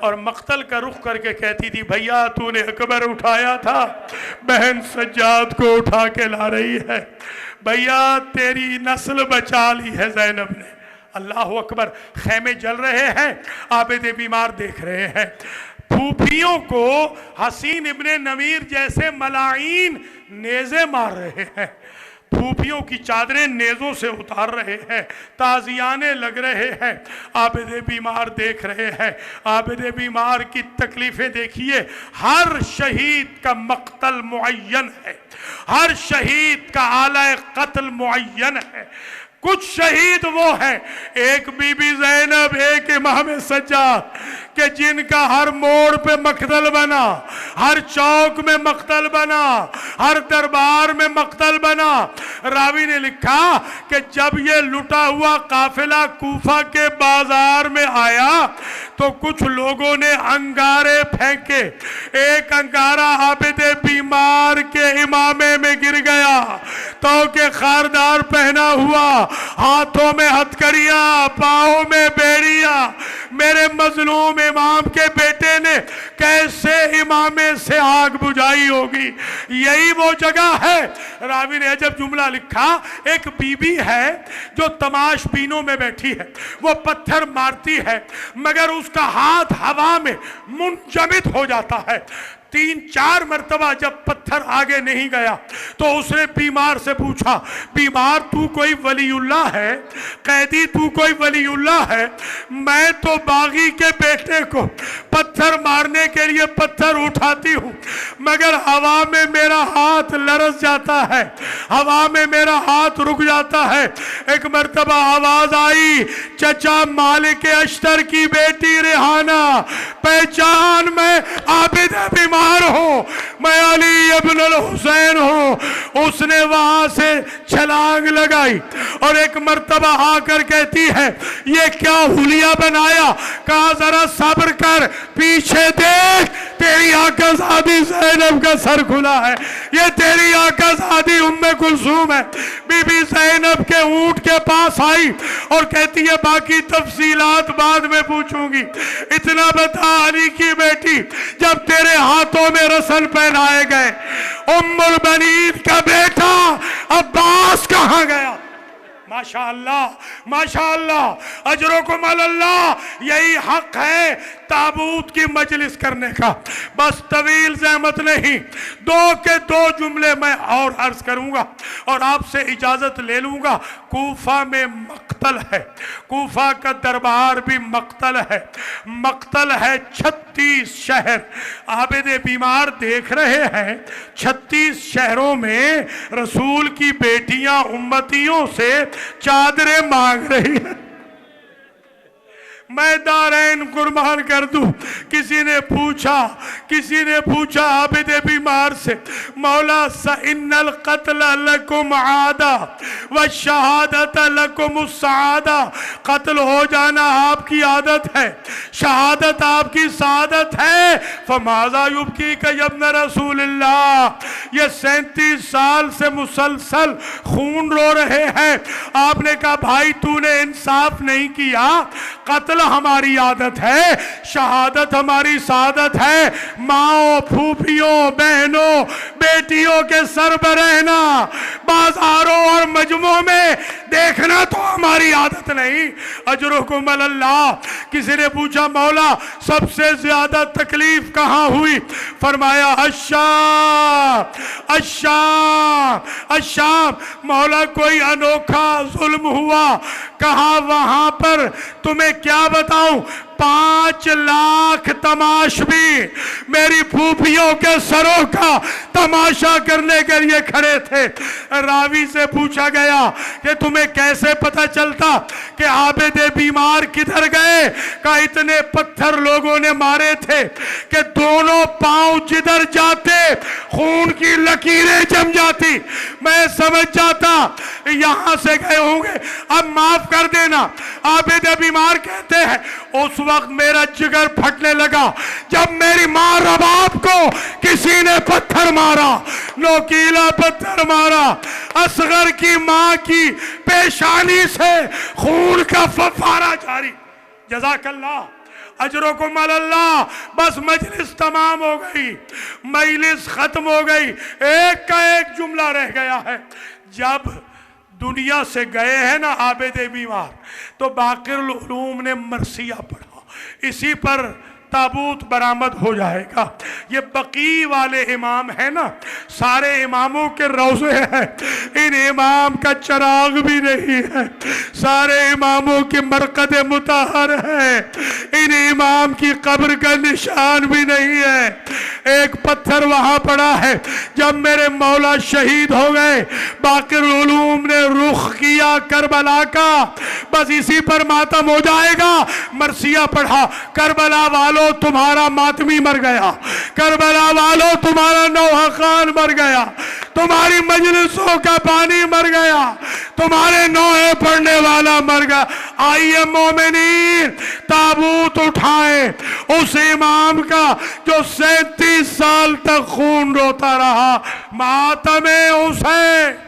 और मक्तल का रुख करके कहती थी भैया तूने अकबर उठाया था, बहन सज्जाद को उठा के ला रही है, भैया तेरी नस्ल बचा ली है ज़ैनब ने। अल्लाह अकबर। खैमे जल रहे हैं, आबिद बीमार देख रहे हैं। फूफियों को हसीन इब्ने नमीर जैसे मलाइन नेज़े मार रहे हैं, फूफियों की चादरें नेज़ों से उतार रहे हैं, ताजियाने लग रहे हैं। आबिद बीमार देख रहे हैं। आबिद बीमार की तकलीफ़ें देखिए। हर शहीद का मक्तल मुअय्यन है, हर शहीद का आला कत्ल मुअय्यन है। कुछ शहीद वो हैं, एक बीबी ज़ैनब, एक इमाम सज्जाद के जिनका हर मोड़ पे मक्तल बना, हर चौक में मक्तल बना, हर दरबार में मक्तल बना। रावी ने लिखा कि जब ये लुटा हुआ काफिला कूफा के बाजार में आया तो कुछ लोगों ने अंगारे फेंके। एक अंगारा आबिद बीमार के इमामे में गिर गया, तो के खारदार पहना हुआ, हाथों में हथकड़िया, पाँव में बेड़िया। मेरे मजलूम इमाम के बेटे ने कैसे इमामे से आग बुझाई होगी। यही वो जगह है। रावी ने जब जुमला लिखा, एक बीबी है जो तमाशबीनों में बैठी है, वो पत्थर मारती है मगर उसका हाथ हवा में मुंजमद हो जाता है। 3-4 मरतबा जब पत्थर आगे नहीं गया तो उसने बीमार से पूछा, बीमार तू कोई वलीउल्लाह है? कैदी तू कोई वलीउल्लाह है? मैं तो बागी के बेटे को पत्थर मारने के लिए पत्थर उठाती हूँ मगर हवा में मेरा हाथ लरस जाता है, हवा में मेरा हाथ रुक जाता है। एक मरतबा आवाज आई, चचा मालिक अश्तर की बेटी रेहाना, पहचान मैं आबिद बीमार हो, मैं अली इब्न हुसैन हूं। उसने वहां से छलांग लगाई और एक मर्तबा आकर कहती है ये क्या हुलिया बनाया? कहा जरा सब्र कर, पीछे देख, तेरी आकाज़ादी ज़ैनब का सर खुला है, ये तेरी आकाज़ादी उम्मे कुलसूम है। बीबी ज़ैनब के ऊंट के पास आई और कहती है बाकी तफसीलात बाद में पूछूंगी, इतना बता अली की बेटी जब तेरे हाथों में रसन पहनाए गए, उम्मुल बनीन का बेटा अब्बास कहां गया? माशाअल्लाह, माशाअल्लाह, अजरुकुम अल्लाह। यही हक है ताबूत की मजलिस करने का। बस तवील ज़हमत नहीं, 2 के 2 जुमले मैं और अर्ज करूंगा और आपसे इजाजत ले लूंगा। कूफा में मक्तल है, कूफा का दरबार भी मक्तल है, मक्तल है 36 शहर। आबिद बीमार देख रहे हैं 36 शहरों में रसूल की बेटियां उम्मतियों से चादरें मांग रही है, मैं दारैन कुर्बान कर दूं। किसी ने पूछा आबिद बीमार से, मौला सइन्नल क़त्ल लकुम आदा व शहादत लकुम सआदा, कत्ल हो जाना आपकी आदत है, शहादत आपकी सादत है। फमाज़ा युबकी का यब्न रसूलिल्लाह, ये 37 साल से मुसलसल खून रो रहे हैं। आपने कहा भाई तूने इंसाफ नहीं किया, कत्ल हमारी आदत है, शहादत हमारी सादत है। माओ, फूफियों, बहनों, बेटियों के सर पर रहना, बाजारों और मजमों में देखना तो हमारी आदत नहीं। अजरुकुम अल्लाह। किसी ने पूछा मौला सबसे ज्यादा तकलीफ कहाँ हुई? फरमाया अश्शाम। मौला कोई अनोखा जुल्म हुआ। कहा वहां पर तुम्हें क्या बताऊं, 5 लाख तमाशबी मेरी फूफियों के सरों का तमाशा करने के लिए खड़े थे। रावी से पूछा गया कि तुम्हें कैसे पता चलता कि आबिद बीमार किधर गए? का इतने पत्थर लोगों ने मारे थे कि दोनों पांव जिधर जाते खून की लकीरें जम जाती। मैं समझ जाता यहां से गए होंगे, अब माफ कर देना। आबिद बीमार कहते हैं उस वक्त मेरा जिगर फटने लगा जब मेरी मां रबाब को किसी ने पत्थर मारा, नोकीला पत्थर मारा। असगर की मां की पेशानी से खून का फव्वारा जारी। जज़ाकल्लाह अजरुकुम अल्लाह। बस मजलिस तमाम हो गई, मजलिस खत्म हो गई, एक का एक जुमला रह गया है। जब दुनिया से गए हैं ना आबिद बीमार, तो बाक़िरुल उलूम ने मरसिया पढ़ा, इसी पर ताबूत बरामद हो जाएगा। ये बकी वाले इमाम है ना, सारे इमामों के रोज़े हैं, इन इमाम का चराग भी नहीं है। सारे इमामों के मरकद मुताहर है, इन इमाम की कब्र का निशान भी नहीं है। एक पत्थर वहां पड़ा है। जब मेरे मौला शहीद हो गए, बाक़िरुल उलूम ने रुख किया करबला का, बस इसी पर मातम हो जाएगा। मरसिया पढ़ा, करबला वालों तुम्हारा मातमी मर गया, करबला वालों तुम्हारा नौहा खान मर गया, तुम्हारी मजलिसों का पानी मर गया, तुम्हारे नौहे पढ़ने वाला मर गया। आइए मोमिनीन, ताबूत उठाएं उस इमाम का जो 37 साल तक खून रोता रहा। मातमे हुसैन।